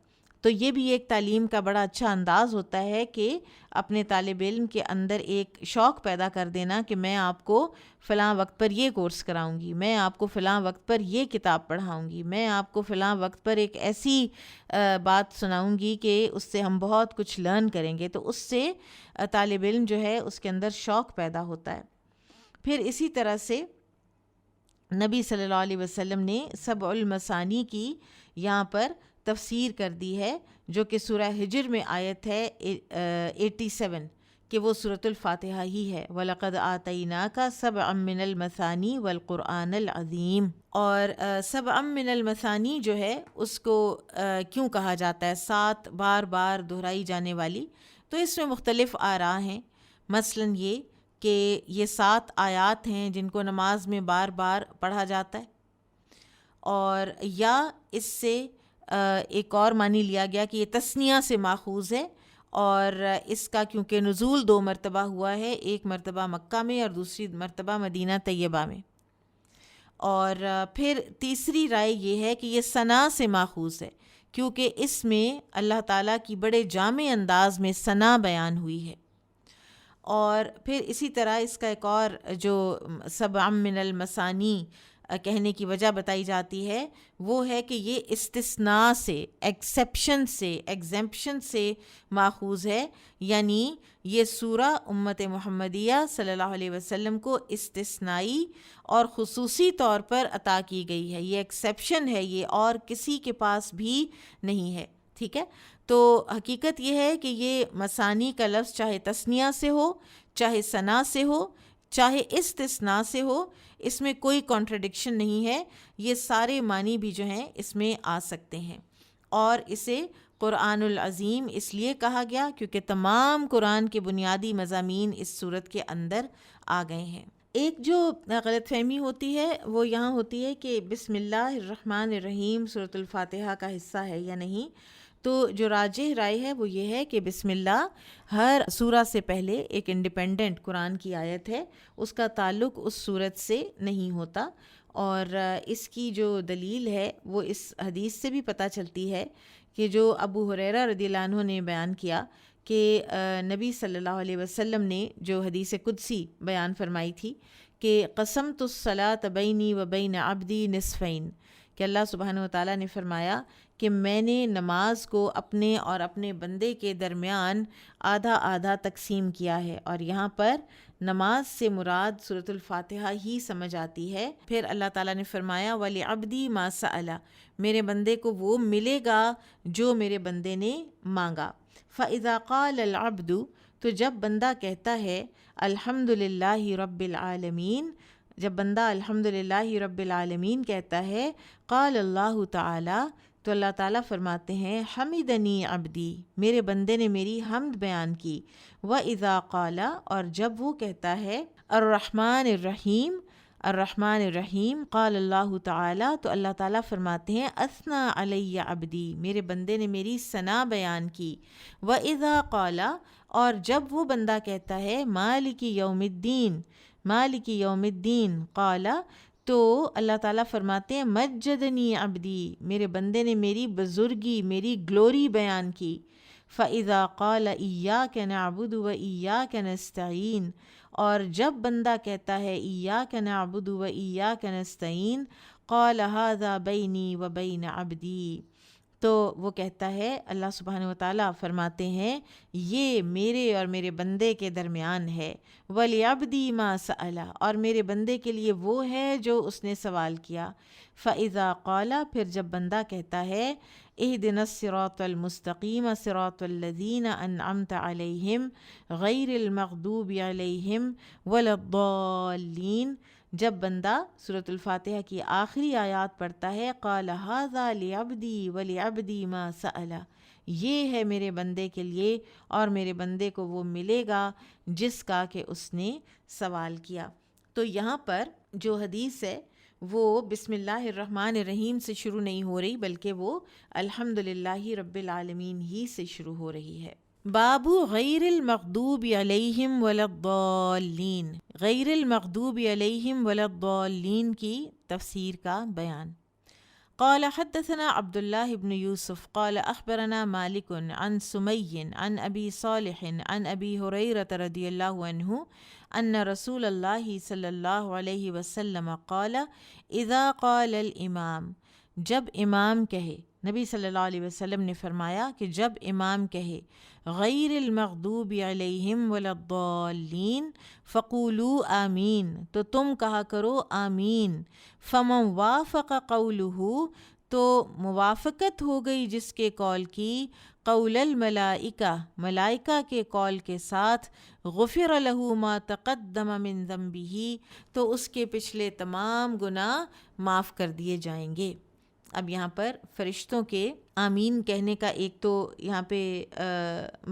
تو یہ بھی ایک تعلیم کا بڑا اچھا انداز ہوتا ہے کہ اپنے طالب علم کے اندر ایک شوق پیدا کر دینا کہ میں آپ کو فلاں وقت پر یہ کورس کراؤں گی، میں آپ کو فلاں وقت پر یہ کتاب پڑھاؤں گی، میں آپ کو فلاں وقت پر ایک ایسی بات سناؤں گی کہ اس سے ہم بہت کچھ لرن کریں گے، تو اس سے طالب علم جو ہے اس کے اندر شوق پیدا ہوتا ہے۔ پھر اسی طرح سے نبی صلی اللہ علیہ وسلم نے سبع المثانی کی یہاں پر تفسیر کر دی ہے، جو کہ سورہ ہجر میں آیت ہے 87، کہ وہ سورۃ الفاتحہ ہی ہے، وَلَقَدْ آتَيْنَاكَ سَبْعًا مِّنَ الْمَثَانِي وَالْقُرْآنَ الْعَظِيمِ۔ اور سبعًا مِّنَ الْمَثَانِي جو ہے اس کو کیوں کہا جاتا ہے 7 بار بار دہرائی جانے والی؟ تو اس میں مختلف آراء ہیں، مثلاً یہ کہ یہ 7 آیات ہیں جن کو نماز میں بار بار پڑھا جاتا ہے، اور یا اس سے ایک اور معنی لیا گیا کہ یہ تثنیہ سے ماخوذ ہے، اور اس کا کیونکہ نزول 2 مرتبہ ہوا ہے، ایک مرتبہ مکہ میں اور دوسری مرتبہ مدینہ طیبہ میں۔ اور پھر تیسری رائے یہ ہے کہ یہ ثنا سے ماخوذ ہے، کیونکہ اس میں اللہ تعالیٰ کی بڑے جامع انداز میں ثنا بیان ہوئی ہے۔ اور پھر اسی طرح اس کا ایک اور جو سبع من المثانی کہنے کی وجہ بتائی جاتی ہے وہ ہے کہ یہ استثناء سے، ایکسیپشن سے، ایگزمپشن سے ماخوذ ہے، یعنی یہ سورہ امت محمدیہ صلی اللہ علیہ وسلم کو استثنائی اور خصوصی طور پر عطا کی گئی ہے، یہ ایکسیپشن ہے، یہ اور کسی کے پاس بھی نہیں ہے، ٹھیک ہے۔ تو حقیقت یہ ہے کہ یہ مثانی کا لفظ چاہے تثنیہ سے ہو، چاہے ثنا سے ہو، چاہے استثناء سے ہو، اس میں کوئی کانٹرڈکشن نہیں ہے، یہ سارے معنی بھی جو ہیں اس میں آ سکتے ہیں۔ اور اسے قرآن العظیم اس لیے کہا گیا کیونکہ تمام قرآن کے بنیادی مضامین اس سورت کے اندر آ گئے ہیں۔ ایک جو غلط فہمی ہوتی ہے وہ یہاں ہوتی ہے کہ بسم اللہ الرحمن الرحیم سورۃ الفاتحہ کا حصہ ہے یا نہیں، تو جو راجح رائے ہے وہ یہ ہے کہ بسم اللہ ہر سورہ سے پہلے ایک انڈیپینڈنٹ قرآن کی آیت ہے، اس کا تعلق اس سورت سے نہیں ہوتا، اور اس کی جو دلیل ہے وہ اس حدیث سے بھی پتہ چلتی ہے کہ جو ابو ہریرہ رضی اللہ عنہ نے بیان کیا کہ نبی صلی اللہ علیہ وسلم نے جو حدیث قدسی بیان فرمائی تھی کہ قسمت الصلاۃ بینی و بین عبدی نصفین، کہ اللہ سبحانہ و تعالیٰ نے فرمایا کہ میں نے نماز کو اپنے اور اپنے بندے کے درمیان آدھا آدھا تقسیم کیا ہے، اور یہاں پر نماز سے مراد سورۃ الفاتحہ ہی سمجھ آتی ہے۔ پھر اللہ تعالیٰ نے فرمایا وَلِعَبْدِي مَا سَأَلَ، میرے بندے کو وہ ملے گا جو میرے بندے نے مانگا۔ فَإِذَا قَالَ الْعَبْدُ، تو جب بندہ کہتا ہے الحمد للہ رب العالمین، جب بندہ الحمد للہ رب العالمین کہتا ہے، قال اللہ تعالی، تو اللہ تعالیٰ فرماتے ہیں حمدنی عبدی، میرے بندے نے میری حمد بیان کی۔ وَإِذَا قَالَ، اور جب وہ کہتا ہے الرحمن الرحیم، الرحمن الرحیم، قال اللہ تعالیٰ، تو اللہ تعالیٰ فرماتے ہیں اثنا علی عبدی، میرے بندے نے میری ثنا بیان کی۔ وَإِذَا قَالَ، اور جب وہ بندہ کہتا ہے مالک یوم الدین، مالک یوم الدین، قال، تو اللہ تعالیٰ فرماتے ہیں مجدنی عبدی، میرے بندے نے میری بزرگی، میری گلوری بیان کی۔ فَإِذَا قَالَ إِيَّاكَ نَعْبُدُ وَإِيَّاكَ نَسْتَعِينُ، اور جب بندہ کہتا ہے إِيَّاكَ نَعْبُدُ وَإِيَّاكَ نَسْتَعِينُ، قَالَ هَذَا بَيْنِي وَبَيْنَ عَبْدِي، تو وہ کہتا ہے، اللہ سبحانہ وتعالیٰ فرماتے ہیں یہ میرے اور میرے بندے کے درمیان ہے۔ وَلِعَبْدِي مَا سَأَلَ، اور میرے بندے کے لیے وہ ہے جو اس نے سوال کیا۔ فَإِذَا قَالَ، پھر جب بندہ کہتا ہے اهْدِنَا الصِّرَاطَ الْمُسْتَقِيمَ صِرَاطَ الَّذِينَ أَنْعَمْتَ عَلَيْهِمْ غَيْرِ الْمَغْضُوبِ عَلَيْهِمْ وَلَا الضَّالِّينَ، جب بندہ سورۃ الفاتحہ کی آخری آیات پڑھتا ہے قال هذا لعبدی ولعبدی ما سأل، یہ ہے میرے بندے کے لیے اور میرے بندے کو وہ ملے گا جس کا کہ اس نے سوال کیا۔ تو یہاں پر جو حدیث ہے وہ بسم اللہ الرحمن الرحیم سے شروع نہیں ہو رہی، بلکہ وہ الحمد للہ رب العالمین ہی سے شروع ہو رہی ہے۔ باب غیر المغضوب علیہم ولا الضالین، غیر المغضوب علیہم ولا الضالین کی تفسیر کا بیان۔ قال حدثنا عبد الله بن يوسف قال أخبرنا مالك عن سمي عن أبي صالح عن أبي هريرة رضي الله عنه أن رسول الله صلى الله عليه وسلم قال إذا قال الإمام، جب امام کہے، نبی صلی اللہ علیہ وسلم نے فرمایا کہ جب امام کہے غیر المغضوب علیہم ولا الضالین فقولوا آمین، تو تم کہا کرو آمین۔ فمن وافق قولہ، تو موافقت ہو گئی جس کے قول کی، قول الملائکہ، ملائکہ کے قول کے ساتھ، غفر لہ ما تقدم من ذنبہ، تو اس کے پچھلے تمام گناہ معاف کر دیے جائیں گے۔ اب یہاں پر فرشتوں کے آمین کہنے کا ایک تو یہاں پہ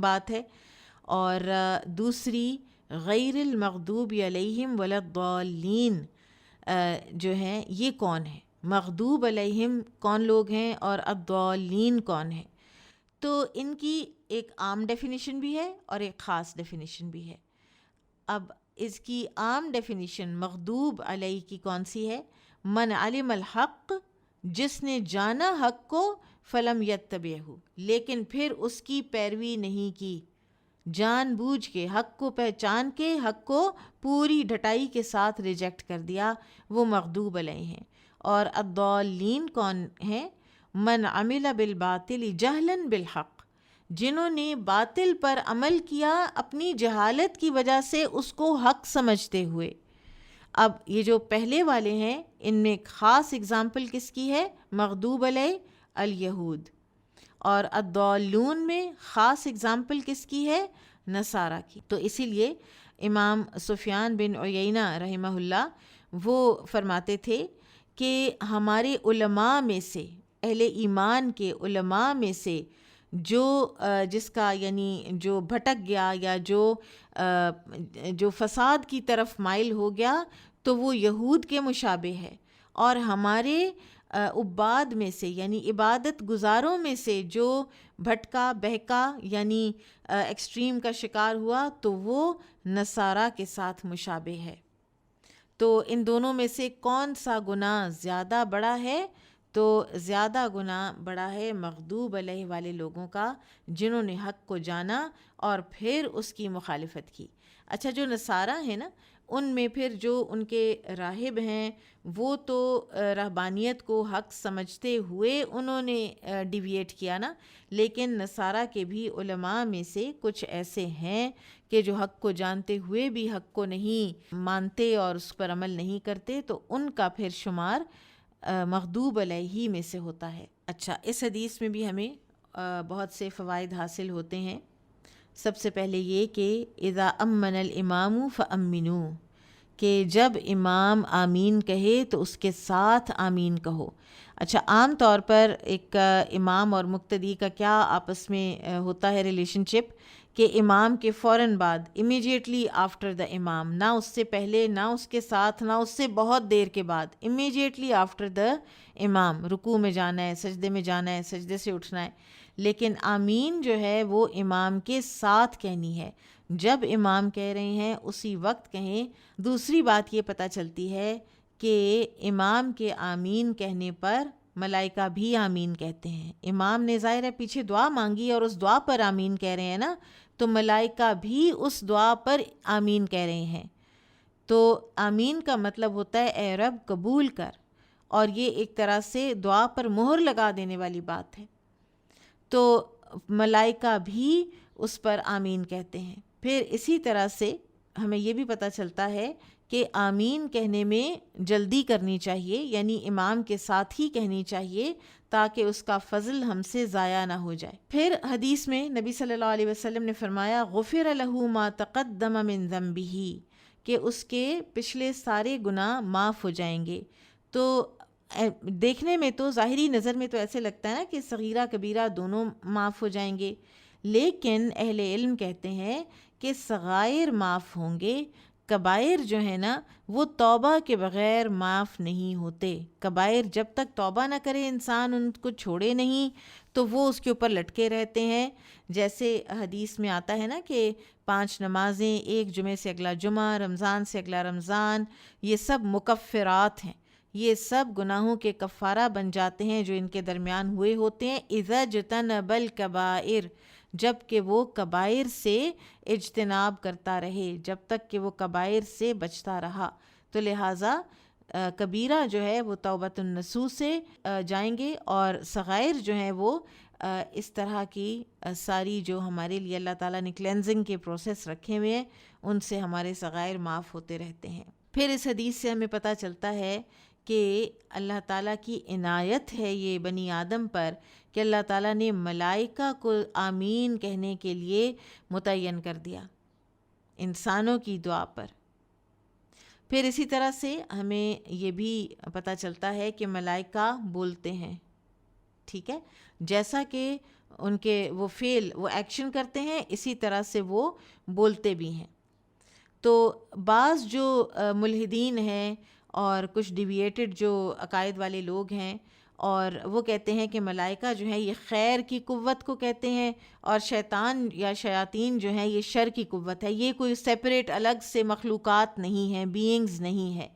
بات ہے، اور دوسری غیر المغضوب علیہم ولا الضالین جو ہیں یہ کون ہے، مغضوب علیہم کون لوگ ہیں اور الضالین کون ہیں، تو ان کی ایک عام ڈیفینیشن بھی ہے اور ایک خاص ڈیفینیشن بھی ہے۔ اب اس کی عام ڈیفینیشن مغضوب علیہ کی کون سی ہے؟ من علم الحق، جس نے جانا حق کو، فلم یتبعہ، لیکن پھر اس کی پیروی نہیں کی، جان بوجھ کے حق کو پہچان کے حق کو پوری ڈھٹائی کے ساتھ ریجیکٹ کر دیا، وہ مغضوب علیہ ہیں۔ اور الضالین کون ہیں؟ من عمل بالباطل جہلا بالحق، جنہوں نے باطل پر عمل کیا اپنی جہالت کی وجہ سے اس کو حق سمجھتے ہوئے۔ اب یہ جو پہلے والے ہیں ان میں خاص اگزامپل کس کی ہے؟ مغضوب علیہ الیہود، اور الضالون میں خاص اگزامپل کس کی ہے؟ نصارہ کی۔ تو اسی لیے امام سفیان بن عیینہ رحمہ اللہ وہ فرماتے تھے کہ ہمارے علماء میں سے اہل ایمان کے علماء میں سے جو جس کا یعنی جو بھٹک گیا یا جو فساد کی طرف مائل ہو گیا تو وہ یہود کے مشابہ ہے، اور ہمارے عباد میں سے یعنی عبادت گزاروں میں سے جو بھٹکا بہکا یعنی ایکسٹریم کا شکار ہوا تو وہ نصارہ کے ساتھ مشابہ ہے۔ تو ان دونوں میں سے کون سا گناہ زیادہ بڑا ہے؟ تو زیادہ گناہ بڑا ہے مغضوب علیہ والے لوگوں کا، جنہوں نے حق کو جانا اور پھر اس کی مخالفت کی۔ اچھا، جو نصارہ ہیں نا، ان میں پھر جو ان کے راہب ہیں وہ تو رہبانیت کو حق سمجھتے ہوئے انہوں نے ڈیویٹ کیا نا، لیکن نصارہ کے بھی علماء میں سے کچھ ایسے ہیں کہ جو حق کو جانتے ہوئے بھی حق کو نہیں مانتے اور اس پر عمل نہیں کرتے، تو ان کا پھر شمار مغضوب علیہ میں سے ہوتا ہے۔ اچھا، اس حدیث میں بھی ہمیں بہت سے فوائد حاصل ہوتے ہیں۔ سب سے پہلے یہ کہ اذا امن الامام فامنوا، کہ جب امام آمین کہے تو اس کے ساتھ آمین کہو۔ اچھا، عام طور پر ایک امام اور مقتدی کا کیا آپس میں ہوتا ہے ریلیشن شپ، کہ امام کے فوراً بعد امیجیٹلی آفٹر دا امام، نہ اس سے پہلے نہ اس کے ساتھ نہ اس سے بہت دیر کے بعد، امیجیٹلی آفٹر دا امام رکوع میں جانا ہے، سجدے میں جانا ہے، سجدے سے اٹھنا ہے۔ لیکن آمین جو ہے وہ امام کے ساتھ کہنی ہے، جب امام کہہ رہے ہیں اسی وقت کہیں۔ دوسری بات یہ پتہ چلتی ہے کہ امام کے آمین کہنے پر ملائکہ بھی آمین کہتے ہیں۔ امام نے ظاہر ہے پیچھے دعا مانگی اور اس دعا پر آمین کہہ رہے ہیں نا، تو ملائکہ بھی اس دعا پر آمین کہہ رہے ہیں۔ تو آمین کا مطلب ہوتا ہے اے رب قبول کر، اور یہ ایک طرح سے دعا پر مہر لگا دینے والی بات ہے۔ تو ملائکہ بھی اس پر آمین کہتے ہیں۔ پھر اسی طرح سے ہمیں یہ بھی پتہ چلتا ہے کہ آمین کہنے میں جلدی کرنی چاہیے، یعنی امام کے ساتھ ہی کہنی چاہیے تاکہ اس کا فضل ہم سے ضائع نہ ہو جائے۔ پھر حدیث میں نبی صلی اللہ علیہ وسلم نے فرمایا غفر لہ ما تقدم من ذنبہ، کہ اس کے پچھلے سارے گناہ معاف ہو جائیں گے۔ تو دیکھنے میں تو ظاہری نظر میں تو ایسے لگتا ہے نا کہ صغیرہ کبیرہ دونوں معاف ہو جائیں گے، لیکن اہل علم کہتے ہیں کہ صغائر معاف ہوں گے، کبائر جو ہے نا وہ توبہ کے بغیر معاف نہیں ہوتے۔ کبائر جب تک توبہ نہ کرے انسان، ان کو چھوڑے نہیں، تو وہ اس کے اوپر لٹکے رہتے ہیں۔ جیسے حدیث میں آتا ہے نا کہ 5 نمازیں، ایک جمعے سے اگلا جمعہ، رمضان سے اگلا رمضان، یہ سب مکفرات ہیں، یہ سب گناہوں کے کفارہ بن جاتے ہیں جو ان کے درمیان ہوئے ہوتے ہیں۔ اذا اجتنب الکبائر، جب کہ وہ کبائر سے اجتناب کرتا رہے، جب تک کہ وہ کبائر سے بچتا رہا۔ تو لہٰذا کبیرہ جو ہے وہ توبۃ النصوح سے جائیں گے، اور صغائر جو ہیں وہ اس طرح کی ساری جو ہمارے لیے اللہ تعالیٰ نے کلینزنگ کے پروسیس رکھے ہوئے ہیں، ان سے ہمارے صغائر معاف ہوتے رہتے ہیں۔ پھر اس حدیث سے ہمیں پتہ چلتا ہے کہ اللہ تعالیٰ کی عنایت ہے یہ بنی آدم پر کہ اللہ تعالیٰ نے ملائکہ کو آمین کہنے کے لیے متعین کر دیا انسانوں کی دعا پر۔ پھر اسی طرح سے ہمیں یہ بھی پتہ چلتا ہے کہ ملائکہ بولتے ہیں، ٹھیک ہے، جیسا کہ ان کے وہ فعل وہ ایکشن کرتے ہیں، اسی طرح سے وہ بولتے بھی ہیں۔ تو بعض جو ملحدین ہیں اور کچھ ڈیویٹڈ جو عقائد والے لوگ ہیں، اور وہ کہتے ہیں کہ ملائکہ جو ہیں یہ خیر کی قوت کو کہتے ہیں، اور شیطان یا شیاطین جو ہیں یہ شر کی قوت ہے، یہ کوئی سیپریٹ الگ سے مخلوقات نہیں ہیں، بینگز نہیں ہیں،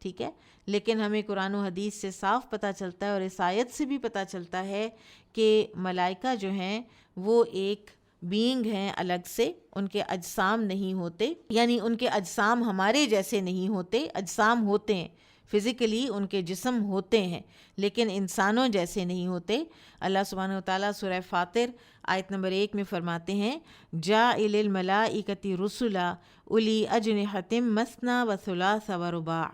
ٹھیک ہے۔ لیکن ہمیں قرآن و حدیث سے صاف پتہ چلتا ہے، اور اس آیت سے بھی پتہ چلتا ہے کہ ملائکہ جو ہیں وہ ایک بینگ ہیں الگ سے، ان کے اجسام نہیں ہوتے، یعنی ان کے اجسام ہمارے جیسے نہیں ہوتے، اجسام ہوتے ہیں فزیکلی، ان کے جسم ہوتے ہیں، لیکن انسانوں جیسے نہیں ہوتے۔ اللہ سبحانہ وتعالیٰ سورہ فاطر آیت نمبر 1 میں فرماتے ہیں جاعل الملائکۃ رسلا اولی اجنحۃ مثنی وثلاث ورباع۔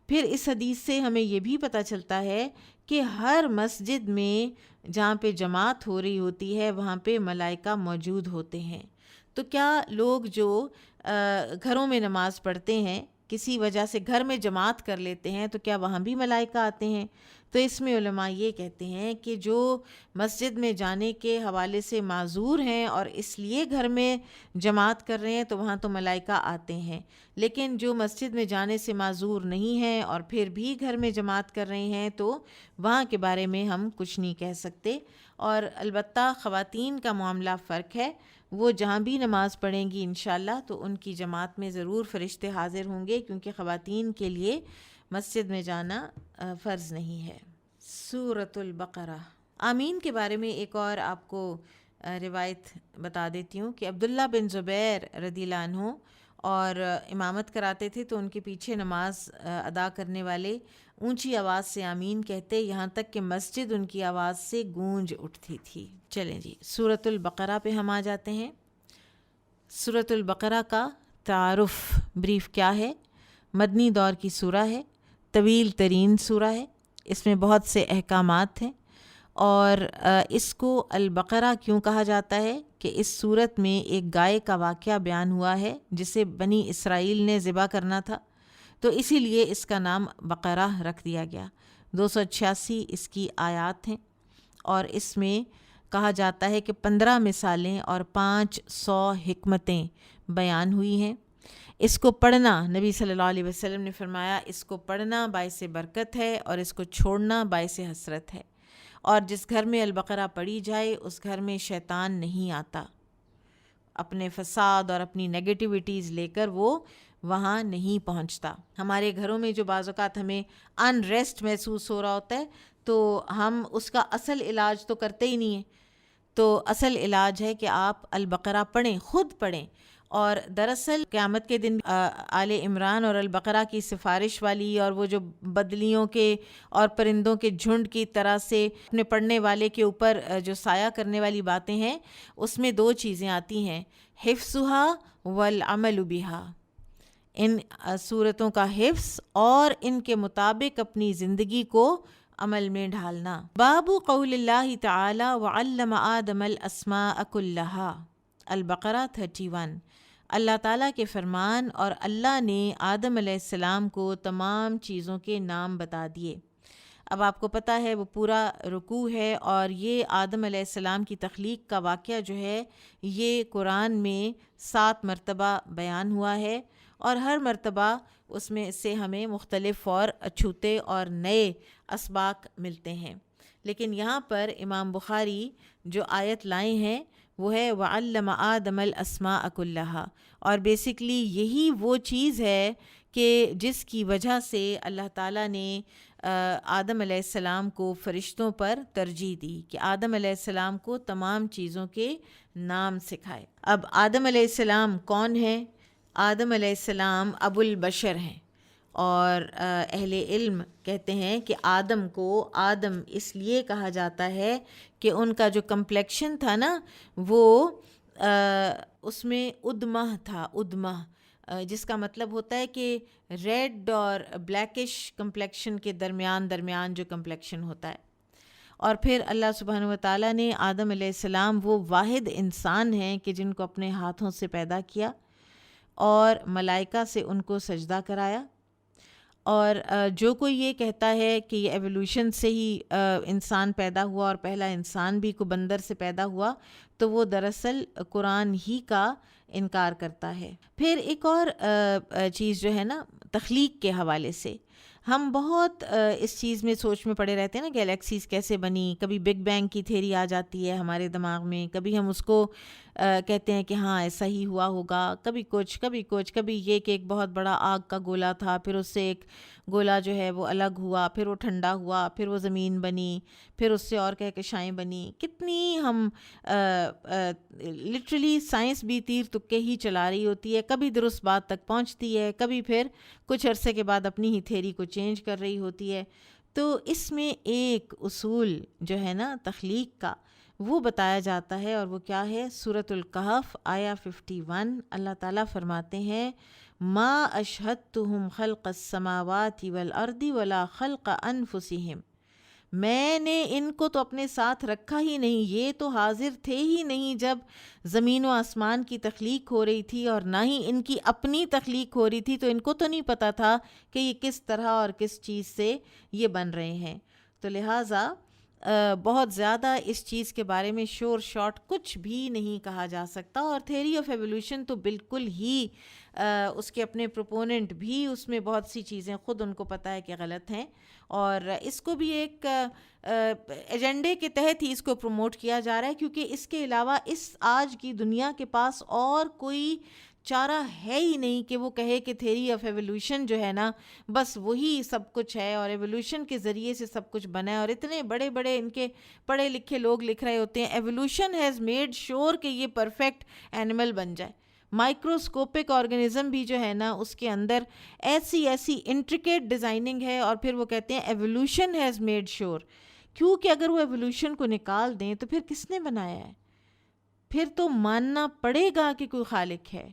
پھر اس حدیث سے ہمیں یہ بھی پتہ چلتا ہے کہ ہر مسجد میں جہاں پہ جماعت ہو رہی ہوتی ہے وہاں پہ ملائکہ موجود ہوتے ہیں۔ تو کیا لوگ جو گھروں میں نماز پڑھتے ہیں کسی وجہ سے گھر میں جماعت کر لیتے ہیں تو کیا وہاں بھی ملائکہ آتے ہیں؟ تو اس میں علماء یہ کہتے ہیں کہ جو مسجد میں جانے کے حوالے سے معذور ہیں اور اس لیے گھر میں جماعت کر رہے ہیں تو وہاں تو ملائکہ آتے ہیں، لیکن جو مسجد میں جانے سے معذور نہیں ہیں اور پھر بھی گھر میں جماعت کر رہے ہیں تو وہاں کے بارے میں ہم کچھ نہیں کہہ سکتے۔ اور البتہ خواتین کا معاملہ فرق ہے، وہ جہاں بھی نماز پڑھیں گی انشاءاللہ تو ان کی جماعت میں ضرور فرشتے حاضر ہوں گے، کیونکہ خواتین کے لیے مسجد میں جانا فرض نہیں ہے۔ سورۃ البقرہ۔ آمین کے بارے میں ایک اور آپ کو روایت بتا دیتی ہوں کہ عبداللہ بن زبیر رضی اللہ عنہ اور امامت کراتے تھے تو ان کے پیچھے نماز ادا کرنے والے اونچی آواز سے آمین کہتے، یہاں تک کہ مسجد ان کی آواز سے گونج اٹھتی تھی۔ چلیں جی سورۃ البقرہ پہ ہم آ جاتے ہیں۔ سورۃ البقرہ کا تعارف بریف کیا ہے؟ مدنی دور کی سورہ ہے، طویل ترین سورہ ہے، اس میں بہت سے احکامات ہیں، اور اس کو البقرہ کیوں کہا جاتا ہے کہ اس سورت میں ایک گائے کا واقعہ بیان ہوا ہے جسے بنی اسرائیل نے ذبح کرنا تھا، تو اسی لیے اس کا نام بقرہ رکھ دیا گیا۔ 286 اس کی آیات ہیں، اور اس میں کہا جاتا ہے کہ 15 مثالیں اور 500 حکمتیں بیان ہوئی ہیں۔ اس کو پڑھنا، نبی صلی اللہ علیہ وسلم نے فرمایا، اس کو پڑھنا باعث برکت ہے اور اس کو چھوڑنا باعث حسرت ہے، اور جس گھر میں البقرہ پڑھی جائے اس گھر میں شیطان نہیں آتا، اپنے فساد اور اپنی نیگیٹیوٹیز لے کر وہ وہاں نہیں پہنچتا۔ ہمارے گھروں میں جو بعض اوقات ہمیں ان ریسٹ محسوس ہو رہا ہوتا ہے تو ہم اس کا اصل علاج تو کرتے ہی نہیں ہیں، تو اصل علاج ہے کہ آپ البقرہ پڑھیں، خود پڑھیں۔ اور دراصل قیامت کے دن آل عمران اور البقرہ کی سفارش والی اور وہ جو بدلیوں کے اور پرندوں کے جھنڈ کی طرح سے اپنے پڑھنے والے کے اوپر جو سایہ کرنے والی باتیں ہیں، اس میں 2 چیزیں آتی ہیں، حفظها والعمل بها، ان صورتوں کا حفظ اور ان کے مطابق اپنی زندگی کو عمل میں ڈھالنا۔ باب قول اللہ تعالی وعلم آدم الاسماء كلها، البقرہ 31۔ اللہ تعالیٰ کے فرمان، اور اللہ نے آدم علیہ السلام کو تمام چیزوں کے نام بتا دیے۔ اب آپ کو پتہ ہے وہ پورا رکوع ہے، اور یہ آدم علیہ السلام کی تخلیق کا واقعہ جو ہے یہ قرآن میں 7 مرتبہ بیان ہوا ہے، اور ہر مرتبہ اس میں سے ہمیں مختلف اور اچھوتے اور نئے اسباق ملتے ہیں۔ لیکن یہاں پر امام بخاری جو آیت لائے ہیں وہ ہے وَعَلَّمَ آدَمَ الْأَسْمَاءَ كُلَّهَا، اور بیسکلی یہی وہ چیز ہے کہ جس کی وجہ سے اللہ تعالیٰ نے آدم علیہ السلام کو فرشتوں پر ترجیح دی کہ آدم علیہ السلام کو تمام چیزوں کے نام سکھائے۔ اب آدم علیہ السلام کون ہیں؟ آدم علیہ السلام ابو البشر ہیں، اور اہل علم کہتے ہیں کہ آدم کو آدم اس لیے کہا جاتا ہے کہ ان کا جو کمپلیکشن تھا نا وہ اس میں ادمہ تھا، ادمہ جس کا مطلب ہوتا ہے کہ ریڈ اور بلیکش کمپلیکشن کے درمیان جو کمپلیکشن ہوتا ہے۔ اور پھر اللہ سبحانہ و تعالیٰ نے آدم علیہ السلام وہ واحد انسان ہیں کہ جن کو اپنے ہاتھوں سے پیدا کیا اور ملائکہ سے ان کو سجدہ کرایا۔ اور جو کوئی یہ کہتا ہے کہ یہ ایولیوشن سے ہی انسان پیدا ہوا اور پہلا انسان بھی کو بندر سے پیدا ہوا، تو وہ دراصل قرآن ہی کا انکار کرتا ہے۔ پھر ایک اور چیز جو ہے نا تخلیق کے حوالے سے، ہم بہت اس چیز میں سوچ میں پڑے رہتے ہیں نا گیلیکسیز کیسے بنی، کبھی بگ بینگ کی تھیری آ جاتی ہے ہمارے دماغ میں، کبھی ہم اس کو کہتے ہیں کہ ہاں ایسا ہی ہوا ہوگا، کبھی کچھ، کبھی یہ کہ ایک بہت بڑا آگ کا گولا تھا، پھر اس سے ایک گولا جو ہے وہ الگ ہوا، پھر وہ ٹھنڈا ہوا، پھر وہ زمین بنی، پھر اس سے اور کہکشائیں بنی۔ کتنی ہم لٹرلی سائنس بھی تیر تکے ہی چلا رہی ہوتی ہے، کبھی درست بات تک پہنچتی ہے، کبھی پھر کچھ عرصے کے بعد اپنی ہی تھیری کو چینج کر رہی ہوتی ہے۔ تو اس میں ایک اصول جو ہے نا تخلیق کا وہ بتایا جاتا ہے، اور وہ کیا ہے؟ سورۃ الکہف آیا 51، اللہ تعالیٰ فرماتے ہیں ما اشہدتہم خلق السماوات والارض ولا خلق انفسہم، میں نے ان کو تو اپنے ساتھ رکھا ہی نہیں، یہ تو حاضر تھے ہی نہیں جب زمین و آسمان کی تخلیق ہو رہی تھی، اور نہ ہی ان کی اپنی تخلیق ہو رہی تھی، تو ان کو تو نہیں پتہ تھا کہ یہ کس طرح اور کس چیز سے یہ بن رہے ہیں۔ تو لہٰذا بہت زیادہ اس چیز کے بارے میں شور شارٹ کچھ بھی نہیں کہا جا سکتا، اور تھیوری آف ایولیوشن تو بالکل ہی اس کے اپنے پروپوننٹ بھی اس میں بہت سی چیزیں خود ان کو پتہ ہے کہ غلط ہیں، اور اس کو بھی ایک ایجنڈے کے تحت ہی اس کو پروموٹ کیا جا رہا ہے، کیونکہ اس کے علاوہ اس آج کی دنیا کے پاس اور کوئی چارہ ہے ہی نہیں کہ وہ کہے کہ تھیوری آف ایولیوشن جو ہے نا بس وہی سب کچھ ہے، اور ایولیوشن کے ذریعے سے سب کچھ بنا ہے۔ اور اتنے بڑے بڑے ان کے پڑھے لکھے لوگ لکھ رہے ہوتے ہیں ایولیوشن ہیز میڈ شیور کہ یہ پرفیکٹ اینیمل بن جائے۔ مائکروسکوپک آرگنزم بھی جو ہے نا اس کے اندر ایسی انٹریکیٹ ڈیزائننگ ہے، اور پھر وہ کہتے ہیں ایولیوشن ہیز میڈ شیور، کیونکہ اگر وہ ایولیوشن کو نکال دیں تو پھر کس نے بنایا ہے؟ پھر تو ماننا پڑے گا کہ کوئی خالق ہے،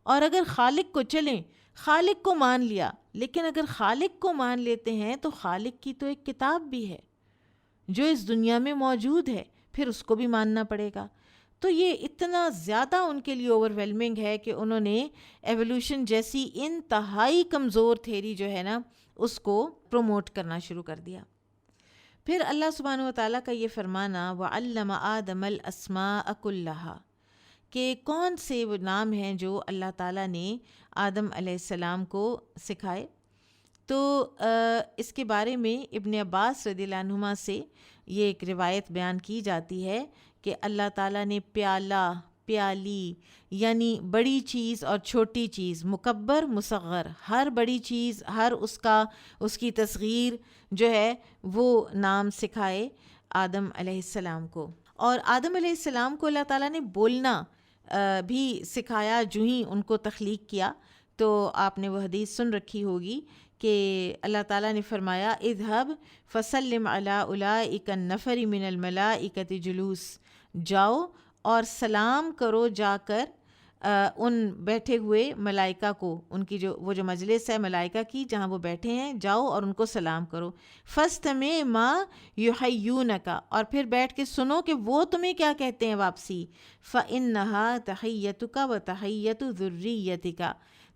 اور اگر خالق کو چلیں، خالق کو مان لیا، لیکن اگر خالق کو مان لیتے ہیں تو خالق کی تو ایک کتاب بھی ہے جو اس دنیا میں موجود ہے، پھر اس کو بھی ماننا پڑے گا۔ تو یہ اتنا زیادہ ان کے لیے اوور ویلمنگ ہے کہ انہوں نے ایولیوشن جیسی انتہائی کمزور تھیری جو ہے نا اس کو پروموٹ کرنا شروع کر دیا۔ پھر اللہ سبحانہ و تعالیٰ کا یہ فرمانا وَعَلَّمَ آدَمَ الْأَسْمَاءَ كُلَّهَا، کہ کون سے وہ نام ہیں جو اللہ تعالیٰ نے آدم علیہ السلام کو سکھائے۔ تو اس کے بارے میں ابن عباس رضی اللہ عنہما سے یہ ایک روایت بیان کی جاتی ہے کہ اللہ تعالیٰ نے پیالہ، پیالی، یعنی بڑی چیز اور چھوٹی چیز، مکبر مصغر، ہر بڑی چیز، ہر اس کی تصغیر جو ہے وہ نام سکھائے آدم علیہ السلام کو۔ اور آدم علیہ السلام کو اللہ تعالیٰ نے بولنا بھی سکھایا جو ہی ان کو تخلیق کیا۔ تو آپ نے وہ حدیث سن رکھی ہوگی کہ اللہ تعالیٰ نے فرمایا اذهب فسلم علی اولئک النفر من الملائکۃ جلوس، جاؤ اور سلام کرو جا کر ان بیٹھے ہوئے ملائکہ کو، ان کی وہ جو مجلس ہے ملائکہ کی جہاں وہ بیٹھے ہیں، جاؤ اور ان کو سلام کرو۔ فاستمع ما یحیونک، اور پھر بیٹھ کے سنو کہ وہ تمہیں کیا کہتے ہیں واپسی۔ فإنها تحیتک وتحیت ذریتک،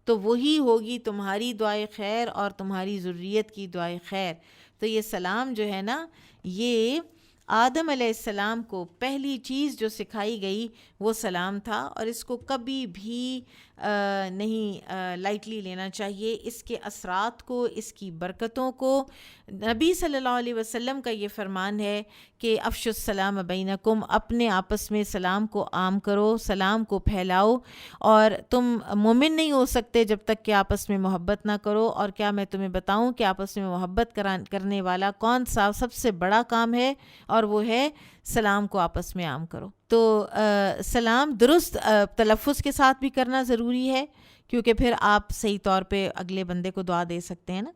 تو وہی ہوگی تمہاری دعائے خیر اور تمہاری ذریت کی دعائے خیر۔ تو یہ سلام جو ہے نا، یہ آدم علیہ السلام کو پہلی چیز جو سکھائی گئی وہ سلام تھا، اور اس کو کبھی بھی نہیں لائٹلی لینا چاہیے۔ اس کے اثرات کو، اس کی برکتوں کو، نبی صلی اللہ علیہ وسلم کا یہ فرمان ہے کہ افشوا السلام بینکم، اپنے آپس میں سلام کو عام کرو، سلام کو پھیلاؤ، اور تم مومن نہیں ہو سکتے جب تک کہ آپس میں محبت نہ کرو۔ اور کیا میں تمہیں بتاؤں کہ آپس میں محبت کرنے والا کون سا سب سے بڑا کام ہے، اور وہ ہے سلام کو آپس میں عام کرو۔ تو سلام درست تلفظ کے ساتھ بھی کرنا ضروری ہے، کیونکہ پھر آپ صحیح طور پہ اگلے بندے کو دعا دے سکتے ہیں نا۔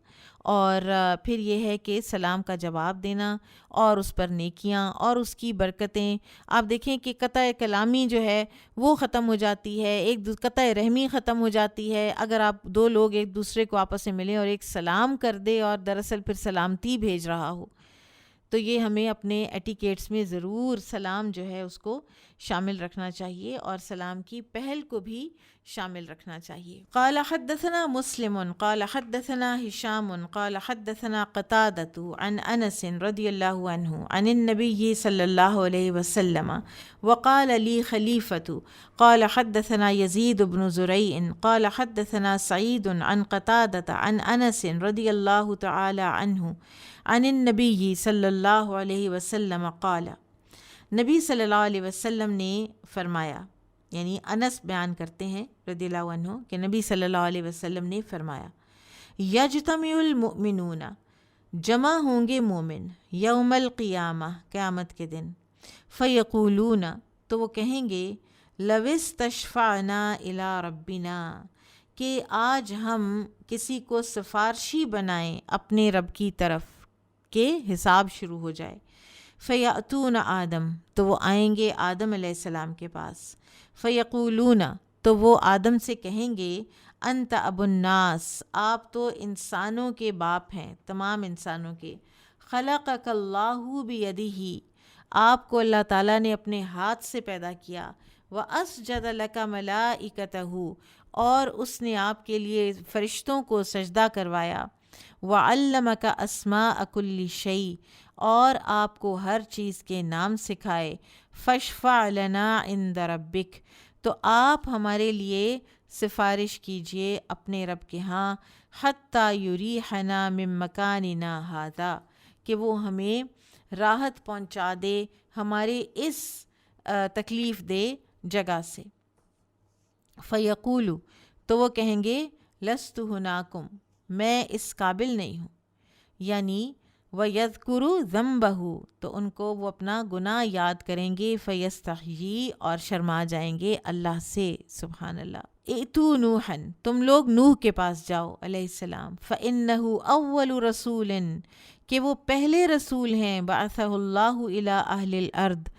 اور پھر یہ ہے کہ سلام کا جواب دینا، اور اس پر نیکیاں اور اس کی برکتیں، آپ دیکھیں کہ قطع کلامی جو ہے وہ ختم ہو جاتی ہے، قطع رحمی ختم ہو جاتی ہے اگر آپ دو لوگ ایک دوسرے کو آپس میں ملیں اور ایک سلام کر دے اور دراصل پھر سلامتی بھیج رہا ہو۔ تو یہ ہمیں اپنے ایٹیکیٹس میں ضرور سلام جو ہے اس کو شامل رکھنا چاہیے، اور سلام کی پہل کو بھی شامل رکھنا چاہیے۔ قال حدثنا مسلم قال حدثنا هشام قال حدثنا قتادة عن انس رضی اللہ عنہ عن النبی صلی اللہ علیہ وسلم وقال لي خلیفة قال حدثنا يزيد بن زريع قال حدثنا سعيد عن قتادة عن انس رضی اللہ تعالی عنہ عن النبی صلی اللہ علیہ وسلم قال، نبی صلی اللہ علیہ وسلم نے فرمایا، یعنی انس بیان کرتے ہیں رضی اللہ عنہ کہ نبی صلی اللہ علیہ وسلم نے فرمایا، یجتمع المؤمنون، جمع ہوں گے مومن، یوم القیامہ، قیامت کے دن، فیقولون، تو وہ کہیں گے، لو استشفعنا الی ربنا، کہ آج ہم کسی کو سفارشی بنائیں اپنے رب کی طرف کہ حساب شروع ہو جائے۔ فیأتون آدم، تو وہ آئیں گے آدم علیہ السلام کے پاس، فیقولون، تو وہ آدم سے کہیں گے، انت ابو الناس، آپ تو انسانوں کے باپ ہیں، تمام انسانوں کے، خلقک اللہ بیدہ، آپ کو اللہ تعالیٰ نے اپنے ہاتھ سے پیدا کیا، واسجد لک ملائکتہ، اور اس نے آپ کے لیے فرشتوں کو سجدہ کروایا، وعلمک اسماء کل شیء، اور آپ کو ہر چیز کے نام سکھائے، فاشفع لنا عند ربک، تو آپ ہمارے لیے سفارش کیجئے اپنے رب کے ہاں، حتی یریحنا من مکاننا ھذا، کہ وہ ہمیں راحت پہنچا دے ہمارے اس تکلیف دہ جگہ سے۔ فیقولو، تو وہ کہیں گے لست ہناکم، میں اس قابل نہیں ہوں، یعنی وَيَذْكُرُ ذَنْبَهُ، تو ان کو وہ اپنا گناہ یاد کریں گے، فَيَسْتَحْيِي، اور شرما جائیں گے اللہ سے، سبحان اللہ۔ ائتوا نوحا، تم لوگ نوح کے پاس جاؤ علیہ السلام، فَإِنَّهُ أَوَّلُ رَسُولٍ، کہ وہ پہلے رسول ہیں، بعثہ اللہ الی اہل الارض،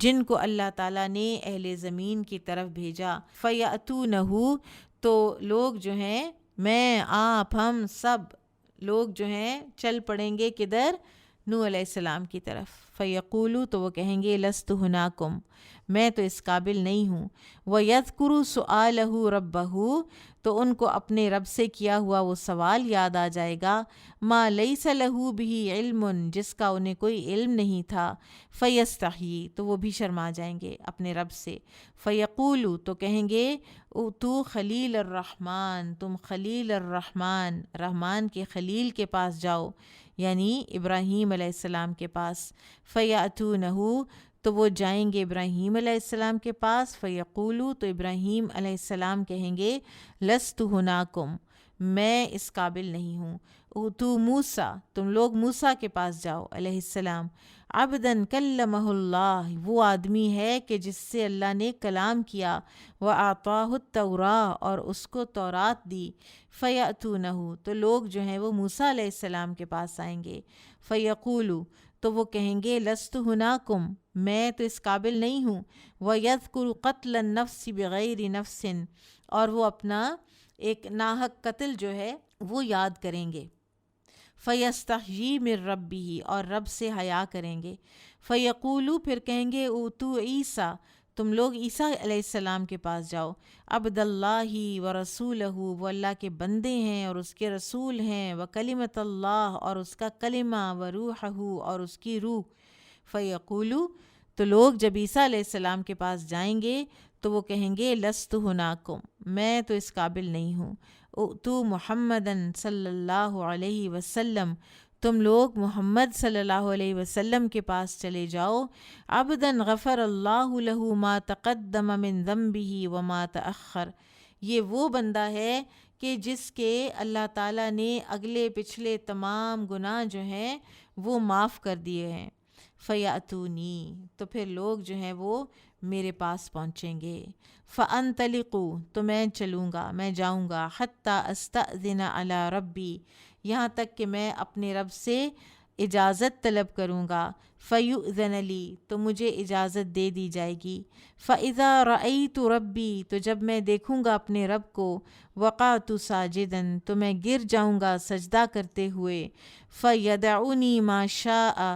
جن کو اللہ تعالیٰ نے اہل زمین کی طرف بھیجا، فَيَأْتُونَهُ، تو لوگ جو ہیں، میں، آپ، ہم سب لوگ جو ہیں چل پڑیں گے کدھر؟ نوح علیہ السلام کی طرف۔ فیقولو، تو وہ کہیں گے لست ہناکم، میں تو اس قابل نہیں ہوں۔ وَيَذْكُرُ سُؤَالَهُ رَبَّهُ، تو ان کو اپنے رب سے کیا ہوا وہ سوال یاد آ جائے گا، ما لیس لہ بہ علم، جس کا انہیں کوئی علم نہیں تھا، فیستحیی، تو وہ بھی شرما جائیں گے اپنے رب سے۔ فیقولو، تو کہیں گے تو خلیل الرحمن، تم خلیل الرحمن، رحمان کے خلیل کے پاس جاؤ، یعنی ابراہیم علیہ السلام کے پاس۔ فیأتونہ، تو وہ جائیں گے ابراہیم علیہ السلام کے پاس، فیقولو، تو ابراہیم علیہ السلام کہیں گے لست ہناکم، میں اس قابل نہیں ہوں۔ اوتو موسیٰ، تم لوگ موسیٰ کے پاس جاؤ علیہ السلام، عبداً کلمہ اللہ، وہ آدمی ہے کہ جس سے اللہ نے کلام کیا، وَأَعْطَاهُ التَّوْرَاۃَ، اور اس کو تورات دی۔ فیأتونہ، تو لوگ جو ہیں وہ موسیٰ علیہ السلام کے پاس آئیں گے، فیقولو، تو وہ کہیں گے لست ہناکم، میں تو اس قابل نہیں ہوں۔ وَيَذْكُرُ قَتْلَ النَّفْسِ بِغَيْرِ نَفْسٍ، اور وہ اپنا ایک ناحق قتل جو ہے وہ یاد کریں گے۔ فَيَسْتَحْيِي مِن رَبِّهِ، اور رب سے حیا کریں گے۔ فَيَقُولُ، پھر کہیں گے اوتو عیسیٰ، تم لوگ عیسیٰ علیہ السلام کے پاس جاؤ، عبد اللہ و رسولہ، وہ اللہ کے بندے ہیں اور اس کے رسول ہیں، و کلمۃ اللہ، اور اس کا کلمہ، و روحہ، اور اس کی روح۔ فیقولو، تو لوگ جب عیسیٰ علیہ السلام کے پاس جائیں گے تو وہ کہیں گے لست ہناکم، میں تو اس قابل نہیں ہوں۔ تو محمدً صلی اللہ علیہ وسلم، تم لوگ محمد صلی اللہ علیہ وسلم کے پاس چلے جاؤ، عبدًا غفر اللہ لہ ما تقدم من ذنبہ وما تأخر، یہ وہ بندہ ہے کہ جس کے اللہ تعالیٰ نے اگلے پچھلے تمام گناہ جو ہیں وہ معاف کر دیے ہیں۔ فیأتونی، تو پھر لوگ جو ہیں وہ میرے پاس پہنچیں گے۔ فانطلقوا، تو میں چلوں گا، میں جاؤں گا، حتی استأذن علی ربی، یہاں تک کہ میں اپنے رب سے اجازت طلب کروں گا۔ فیؤذن لی، تو مجھے اجازت دے دی جائے گی۔ فاذا رأیت ربی، تو جب میں دیکھوں گا اپنے رب کو، وقعت ساجدا، تو میں گر جاؤں گا سجدہ کرتے ہوئے۔ فیدعنی ما شاء،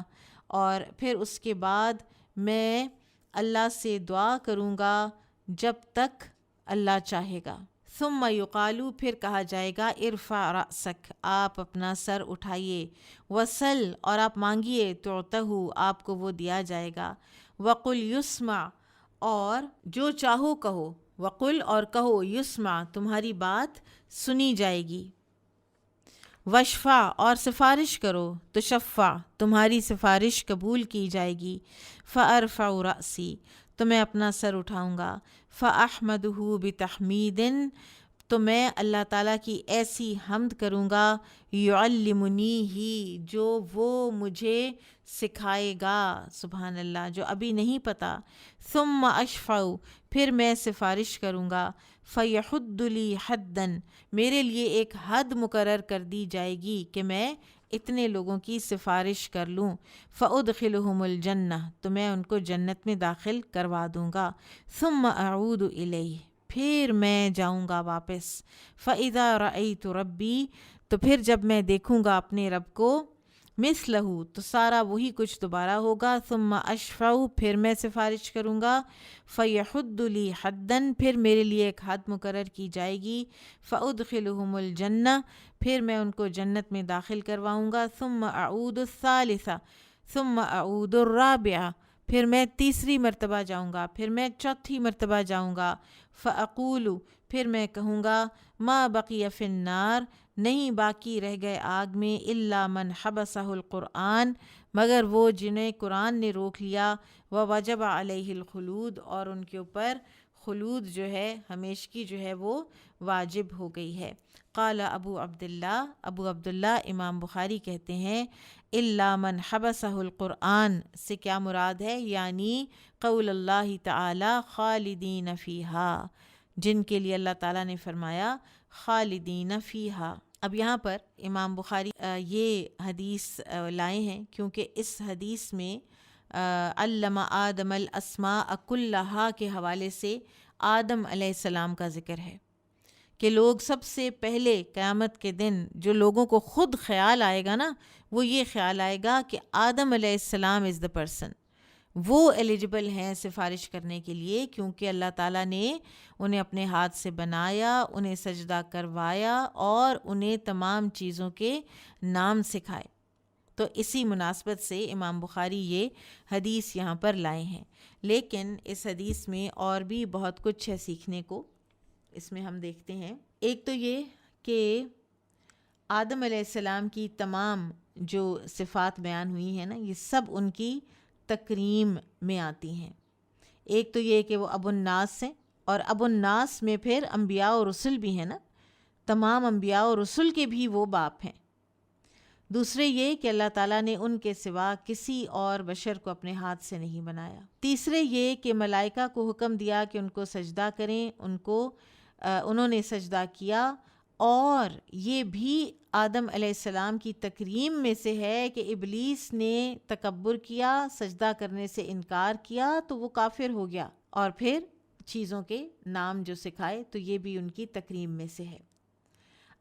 اور پھر اس کے بعد میں اللہ سے دعا کروں گا جب تک اللہ چاہے گا۔ ثم یقال، پھر کہا جائے گا ارفع رأسک، آپ اپنا سر اٹھائیے، وسل، اور آپ مانگیے، تعطہ، آپ کو وہ دیا جائے گا، وقل یسمع، اور جو چاہو کہو، وقل، اور کہو، یسمع، تمہاری بات سنی جائے گی، وشفع، اور سفارش کرو، تشفع، تمہاری سفارش قبول کی جائے گی، فارفع رأسی، تو میں اپنا سر اٹھاؤں گا، فاحمدہ بتحمید، تو میں اللہ تعالیٰ کی ایسی حمد کروں گا، یعلمنی ہی، جو وہ مجھے سکھائے گا، سبحان اللہ، جو ابھی نہیں پتہ۔ ثم اشفع، پھر میں سفارش کروں گا، فیحد لی حدا، میرے لیے ایک حد مقرر کر دی جائے گی کہ میں اتنے لوگوں کی سفارش کر لوں، فادخلہم الجنہ، تو میں ان کو جنت میں داخل کروا دوں گا، ثم اعود الیہ، پھر میں جاؤں گا واپس، فاذا رأیت ربی، تو پھر جب میں دیکھوں گا اپنے رب کو، مثلہ تو سارا وہی کچھ دوبارہ ہوگا، ثم اشفع پھر میں سفارش کروں گا، فیحد لی حدن پھر میرے لیے ایک حد مقرر کی جائے گی، فادخلہم الجنہ پھر میں ان کو جنت میں داخل کرواؤں گا، ثم اعود الثالثہ ثم اعود الرابعہ پھر میں تیسری مرتبہ جاؤں گا، پھر میں چوتھی مرتبہ جاؤں گا، فاقول پھر میں کہوں گا ما بقی فی النار نہیں باقی رہ گئے آگ میں الا من حبسہ القرآن مگر وہ جنہیں قرآن نے روک لیا، ووجب علیہ الخلود اور ان کے اوپر خلود جو ہے ہمیشگی جو ہے وہ واجب ہو گئی ہے۔ قال ابو عبداللہ امام بخاری کہتے ہیں الا من حبسہ القرآن سے کیا مراد ہے، یعنی قول اللہ تعالی خالدین فیہا جن کے لیے اللہ تعالیٰ نے فرمایا خالدین فیہا۔ اب یہاں پر امام بخاری یہ حدیث لائے ہیں کیونکہ اس حدیث میں علم آدم الاسماء کلہا کے حوالے سے آدم علیہ السلام کا ذکر ہے کہ لوگ سب سے پہلے قیامت کے دن جو لوگوں کو خود خیال آئے گا نا، وہ یہ خیال آئے گا کہ آدم علیہ السلام از دا پرسن، وہ ایلیجبل ہیں سفارش کرنے کے لیے کیونکہ اللہ تعالیٰ نے انہیں اپنے ہاتھ سے بنایا، انہیں سجدہ کروایا اور انہیں تمام چیزوں کے نام سکھائے۔ تو اسی مناسبت سے امام بخاری یہ حدیث یہاں پر لائے ہیں، لیکن اس حدیث میں اور بھی بہت کچھ ہے سیکھنے کو۔ اس میں ہم دیکھتے ہیں ایک تو یہ کہ آدم علیہ السلام کی تمام جو صفات بیان ہوئی ہیں نا، یہ سب ان کی تکریم میں آتی ہیں۔ ایک تو یہ کہ وہ ابو الناس ہیں، اور ابو الناس میں پھر انبیاء و رسل بھی ہیں نا، تمام انبیاء و رسل کے بھی وہ باپ ہیں۔ دوسرے یہ کہ اللہ تعالیٰ نے ان کے سوا کسی اور بشر کو اپنے ہاتھ سے نہیں بنایا۔ تیسرے یہ کہ ملائکہ کو حکم دیا کہ ان کو سجدہ کریں، انہوں نے سجدہ کیا، اور یہ بھی آدم علیہ السلام کی تکریم میں سے ہے کہ ابلیس نے تکبر کیا، سجدہ کرنے سے انکار کیا تو وہ کافر ہو گیا، اور پھر چیزوں کے نام جو سکھائے تو یہ بھی ان کی تکریم میں سے ہے۔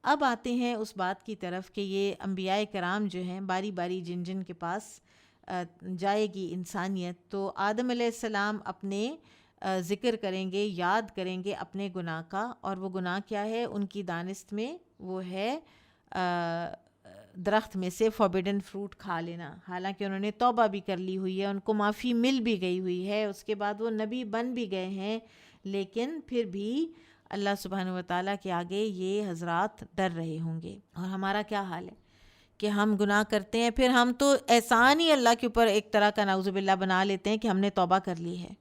اب آتے ہیں اس بات کی طرف کہ یہ انبیاء کرام جو ہیں باری باری جن جن کے پاس جائے گی انسانیت، تو آدم علیہ السلام اپنے ذکر کریں گے، یاد کریں گے اپنے گناہ کا، اور وہ گناہ کیا ہے ان کی دانست میں، وہ ہے درخت میں سے فوربیڈن فروٹ کھا لینا، حالانکہ انہوں نے توبہ بھی کر لی ہوئی ہے، ان کو معافی مل بھی گئی ہوئی ہے، اس کے بعد وہ نبی بن بھی گئے ہیں، لیکن پھر بھی اللہ سبحانہ و تعالیٰ کے آگے یہ حضرات ڈر رہے ہوں گے۔ اور ہمارا کیا حال ہے کہ ہم گناہ کرتے ہیں، پھر ہم تو احسان ہی اللہ کے اوپر ایک طرح کا نعوذ باللہ بنا لیتے ہیں کہ ہم نے توبہ کر لی ہے۔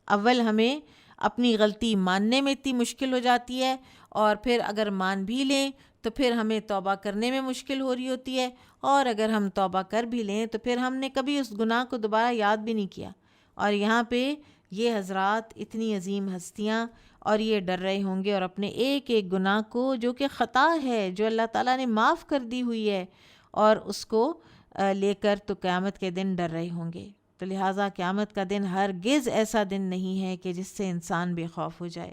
اول ہمیں اپنی غلطی ماننے میں اتنی مشکل ہو جاتی ہے، اور پھر اگر مان بھی لیں تو پھر ہمیں توبہ کرنے میں مشکل ہو رہی ہوتی ہے، اور اگر ہم توبہ کر بھی لیں تو پھر ہم نے کبھی اس گناہ کو دوبارہ یاد بھی نہیں کیا۔ اور یہاں پہ یہ حضرات اتنی عظیم ہستیاں، اور یہ ڈر رہے ہوں گے، اور اپنے ایک ایک گناہ کو جو کہ خطا ہے، جو اللہ تعالیٰ نے معاف کر دی ہوئی ہے، اور اس کو لے کر تو قیامت کے دن ڈر رہے ہوں گے۔ تو لہٰذا قیامت کا دن ہرگز ایسا دن نہیں ہے کہ جس سے انسان بے خوف ہو جائے۔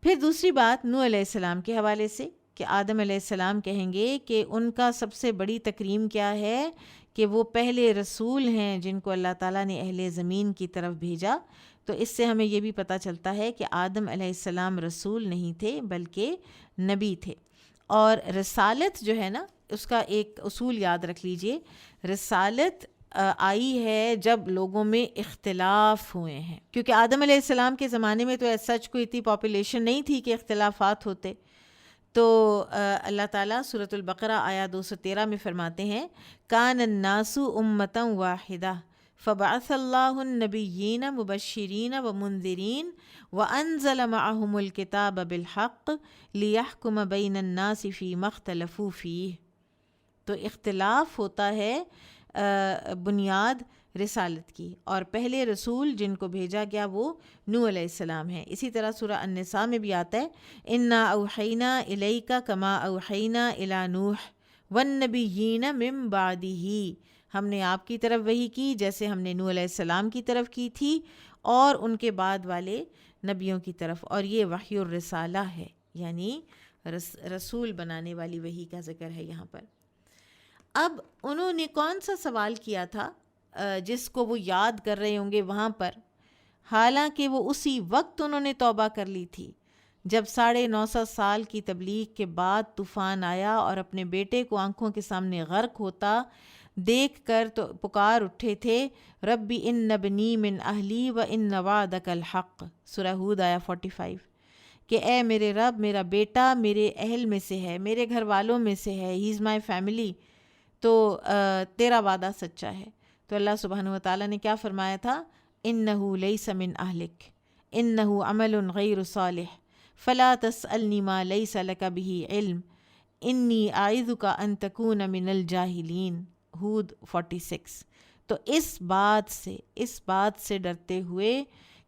پھر دوسری بات نوح علیہ السلام کے حوالے سے کہ آدم علیہ السلام کہیں گے کہ ان کا سب سے بڑی تکریم کیا ہے کہ وہ پہلے رسول ہیں جن کو اللہ تعالیٰ نے اہل زمین کی طرف بھیجا۔ تو اس سے ہمیں یہ بھی پتہ چلتا ہے کہ آدم علیہ السلام رسول نہیں تھے بلکہ نبی تھے، اور رسالت جو ہے نا اس کا ایک اصول یاد رکھ لیجئے، رسالت آئی ہے جب لوگوں میں اختلاف ہوئے ہیں، کیونکہ آدم علیہ السلام کے زمانے میں تو ایس سچ کوئی اتنی پاپولیشن نہیں تھی کہ اختلافات ہوتے۔ تو اللہ تعالیٰ سورۃ البقرہ آیہ 213 میں فرماتے ہیں کان الناس امۃ واحدہ فبعث اللہ النبیین مبشرین ومنذرین وانزل معهم الکتاب بالحق لیحکم بین الناس فیما اختلفوا فیہ۔ تو اختلاف ہوتا ہے بنیاد رسالت کی، اور پہلے رسول جن کو بھیجا گیا وہ نوح علیہ السلام ہیں۔ اسی طرح سورہ النساء میں بھی آتا ہے انا اوحینا الیک کما اوحینا الی نوح والنبیین من بعدہ، ہم نے آپ کی طرف وحی کی جیسے ہم نے نوح علیہ السلام کی طرف کی تھی اور ان کے بعد والے نبیوں کی طرف، اور یہ وحی الرسالہ ہے، یعنی رسول بنانے والی وحی کا ذکر ہے یہاں پر۔ اب انہوں نے کون سا سوال کیا تھا جس کو وہ یاد کر رہے ہوں گے وہاں پر، حالانکہ وہ اسی وقت انہوں نے توبہ کر لی تھی جب 950 سال کی تبلیغ کے بعد طوفان آیا اور اپنے بیٹے کو آنکھوں کے سامنے غرق ہوتا دیکھ کر تو پکار اٹھے تھے، ربی ان ابنی من اہلی و ان وعدک الحق، سورہ ہود آیا 45، کہ اے میرے رب میرا بیٹا میرے اہل میں سے ہے، میرے گھر والوں میں سے ہے، ہی از مائی فیملی، تو تیرا وعدہ سچا ہے۔ تو اللہ سبحانہ و تعالیٰ نے کیا فرمایا تھا، انہ لیس من اہلک انہ عمل غیر صالح فلا تسألنی ما لیس لک بہ علم انی اعظک ان تکون من الجاہلین، ہود 46۔ تو اس بات سے ڈرتے ہوئے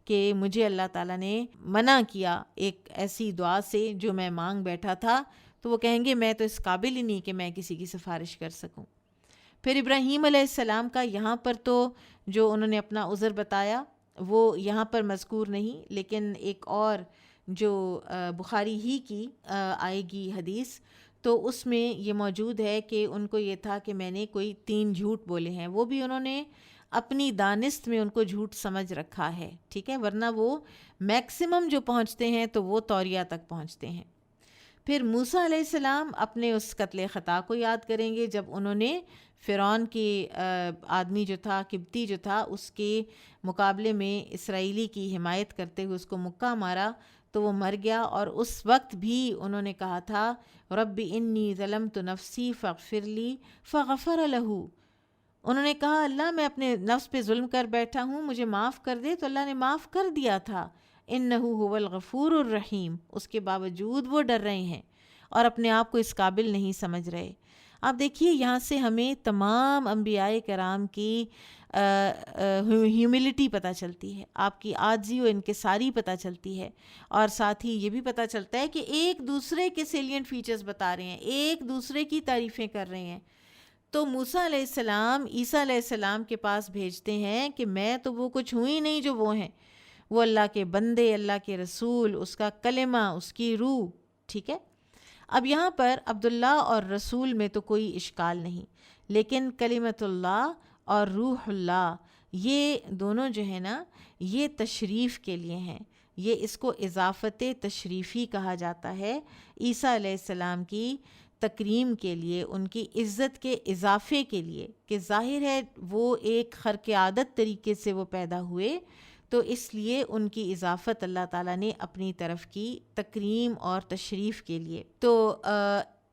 کہ مجھے اللہ تعالیٰ نے منع کیا ایک ایسی دعا سے جو میں مانگ بیٹھا تھا، تو وہ کہیں گے میں تو اس قابل ہی نہیں کہ میں کسی کی سفارش کر سکوں۔ پھر ابراہیم علیہ السلام کا یہاں پر تو جو انہوں نے اپنا عذر بتایا وہ یہاں پر مذکور نہیں، لیکن ایک اور جو بخاری ہی کی آئے گی حدیث، تو اس میں یہ موجود ہے کہ ان کو یہ تھا کہ میں نے کوئی 3 جھوٹ بولے ہیں، وہ بھی انہوں نے اپنی دانست میں ان کو جھوٹ سمجھ رکھا ہے، ٹھیک ہے، ورنہ وہ میکسیمم جو پہنچتے ہیں تو وہ توریہ تک پہنچتے ہیں۔ پھر موسیٰ علیہ السلام اپنے اس قتل خطا کو یاد کریں گے جب انہوں نے فرعون کے آدمی جو تھا، قبطی جو تھا، اس کے مقابلے میں اسرائیلی کی حمایت کرتے ہوئے اس کو مکہ مارا تو وہ مر گیا، اور اس وقت بھی انہوں نے کہا تھا رب انی ظلمت نفسی فاغفر لی فغفر لہ، انہوں نے کہا اللہ میں اپنے نفس پہ ظلم کر بیٹھا ہوں، مجھے معاف کر دے، تو اللہ نے معاف کر دیا تھا، انہ هو الغفور الرحیم۔ اس کے باوجود وہ ڈر رہے ہیں اور اپنے آپ کو اس قابل نہیں سمجھ رہے۔ آپ دیکھیے یہاں سے ہمیں تمام انبیاء کرام کی ہیوملٹی پتہ چلتی ہے، آپ کی عاجزی و انکساری پتہ چلتی ہے، اور ساتھ ہی یہ بھی پتہ چلتا ہے کہ ایک دوسرے کے سیلینٹ فیچرز بتا رہے ہیں، ایک دوسرے کی تعریفیں کر رہے ہیں۔ تو موسیٰ علیہ السلام عیسیٰ علیہ السلام کے پاس بھیجتے ہیں کہ میں تو وہ کچھ ہوں ہی نہیں جو وہ ہیں، وہ اللہ کے بندے، اللہ کے رسول، اس کا کلمہ، اس کی روح، ٹھیک ہے۔ اب یہاں پر عبداللہ اور رسول میں تو کوئی اشکال نہیں، لیکن کلمۃ اللہ اور روح اللہ یہ دونوں جو ہے نا یہ تشریف کے لیے ہیں، یہ اس کو اضافت تشریفی کہا جاتا ہے، عیسیٰ علیہ السلام کی تکریم کے لیے، ان کی عزت کے اضافے کے لیے، کہ ظاہر ہے وہ ایک خرق عادت طریقے سے وہ پیدا ہوئے، تو اس لیے ان کی اضافت اللہ تعالیٰ نے اپنی طرف کی تکریم اور تشریف کے لیے۔ تو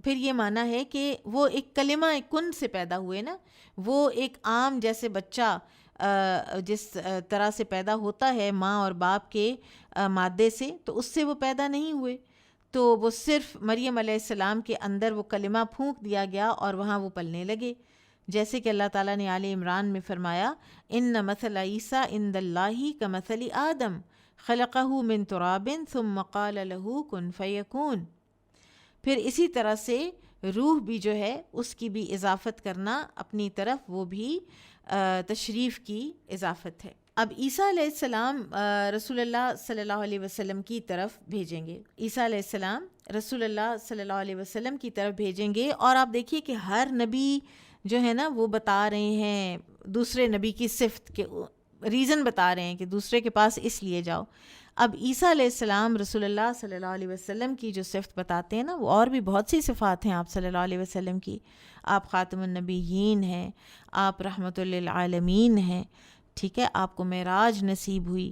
پھر یہ معنی ہے کہ وہ ایک کلمہ کن سے پیدا ہوئے نا، وہ ایک عام جیسے بچہ جس طرح سے پیدا ہوتا ہے ماں اور باپ کے مادے سے، تو اس سے وہ پیدا نہیں ہوئے، تو وہ صرف مریم علیہ السلام کے اندر وہ کلمہ پھونک دیا گیا اور وہاں وہ پلنے لگے، جیسے کہ اللہ تعالیٰ نے آل عمران میں فرمایا ان مثل عیسیٰ عند اللہ کمثل آدم خلقہ من تراب ثم قال له کن فیکون۔ پھر اسی طرح سے روح بھی جو ہے اس کی بھی اضافت کرنا اپنی طرف، وہ بھی تشریف کی اضافت ہے۔ اب عیسیٰ علیہ السلام رسول اللہ صلی اللہ علیہ وسلم کی طرف بھیجیں گے، عیسیٰ علیہ السلام رسول اللہ صلی اللہ علیہ وسلم کی طرف بھیجیں گے، اور آپ دیکھیے کہ ہر نبی جو ہے نا وہ بتا رہے ہیں دوسرے نبی کی صفت کے ریزن بتا رہے ہیں کہ دوسرے کے پاس اس لیے جاؤ۔ اب عیسیٰ علیہ السلام رسول اللہ صلی اللہ علیہ وسلم کی جو صفت بتاتے ہیں نا، وہ اور بھی بہت سی صفات ہیں آپ صلی اللہ علیہ وسلم کی، آپ خاتم النبیین ہیں، آپ رحمت للعالمین ہیں، ٹھیک ہے، آپ کو معراج نصیب ہوئی،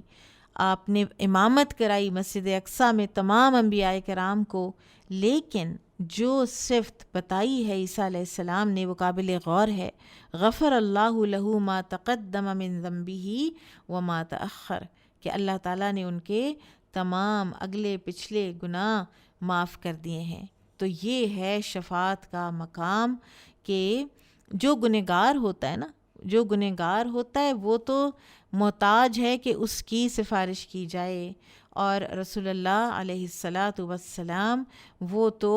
آپ نے امامت کرائی مسجد اقصیٰ میں تمام انبیاء کرام کو، لیکن جو صفت بتائی ہے عیسیٰ علیہ السلام نے وہ قابل غور ہے، غفر اللہ لہ ما تقدم من ذنبہ وما تأخر، کہ اللہ تعالیٰ نے ان کے تمام اگلے پچھلے گناہ معاف کر دیے ہیں۔ تو یہ ہے شفاعت کا مقام، کہ جو گنہگار ہوتا ہے نا، جو گنہگار ہوتا ہے وہ تو محتاج ہے کہ اس کی سفارش کی جائے، اور رسول اللہ علیہ السلام وہ تو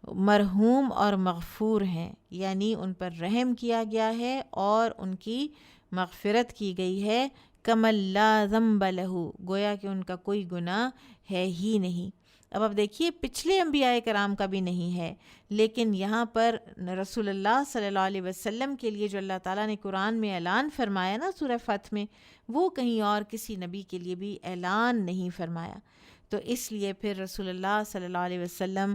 مرحوم اور مغفور ہیں، یعنی ان پر رحم کیا گیا ہے اور ان کی مغفرت کی گئی ہے، کمن لا ذنب لہ، گویا کہ ان کا کوئی گناہ ہے ہی نہیں۔ اب آپ دیکھیے پچھلے انبیاء کرام کا بھی نہیں ہے، لیکن یہاں پر رسول اللہ صلی اللہ علیہ وسلم کے لیے جو اللہ تعالیٰ نے قرآن میں اعلان فرمایا نا سورہ فتح میں، وہ کہیں اور کسی نبی کے لیے بھی اعلان نہیں فرمایا۔ تو اس لیے پھر رسول اللہ صلی اللہ علیہ وسلم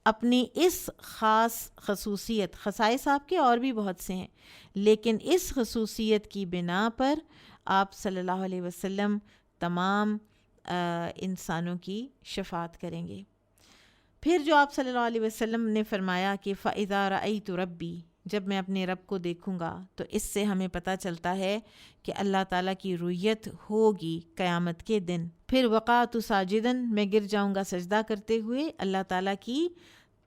اپنی اس خاص خصوصیت، خصائص آپ کے اور بھی بہت سے ہیں، لیکن اس خصوصیت کی بنا پر آپ صلی اللہ علیہ وسلم تمام انسانوں کی شفاعت کریں گے۔ پھر جو آپ صلی اللہ علیہ وسلم نے فرمایا کہ فَإِذَا رَأَيْتُ رَبِّي، جب میں اپنے رب کو دیکھوں گا، تو اس سے ہمیں پتہ چلتا ہے کہ اللہ تعالیٰ کی رؤیت ہوگی قیامت کے دن۔ پھر وقعت ساجداً، میں گر جاؤں گا سجدہ کرتے ہوئے اللہ تعالیٰ کی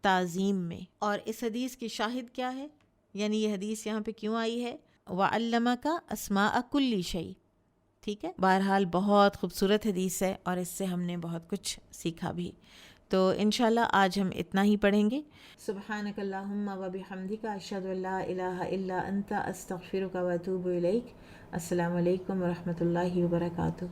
تعظیم میں۔ اور اس حدیث کی شاہد کیا ہے؟ یعنی یہ حدیث یہاں پہ کیوں آئی ہے؟ وَعَلَّمَكَ أَسْمَاءَ كُلِّ شَيْءٍ، ٹھیک ہے، بہرحال بہت خوبصورت حدیث ہے اور اس سے ہم نے بہت کچھ سیکھا بھی۔ تو انشاءاللہ آج ہم اتنا ہی پڑھیں گے۔ سبحانک اللہم و بحمدک، اشہد ان لا الہ الا انت، استغفرک و اتوب الیک۔ السلام علیکم و رحمۃ اللہ وبرکاتہ۔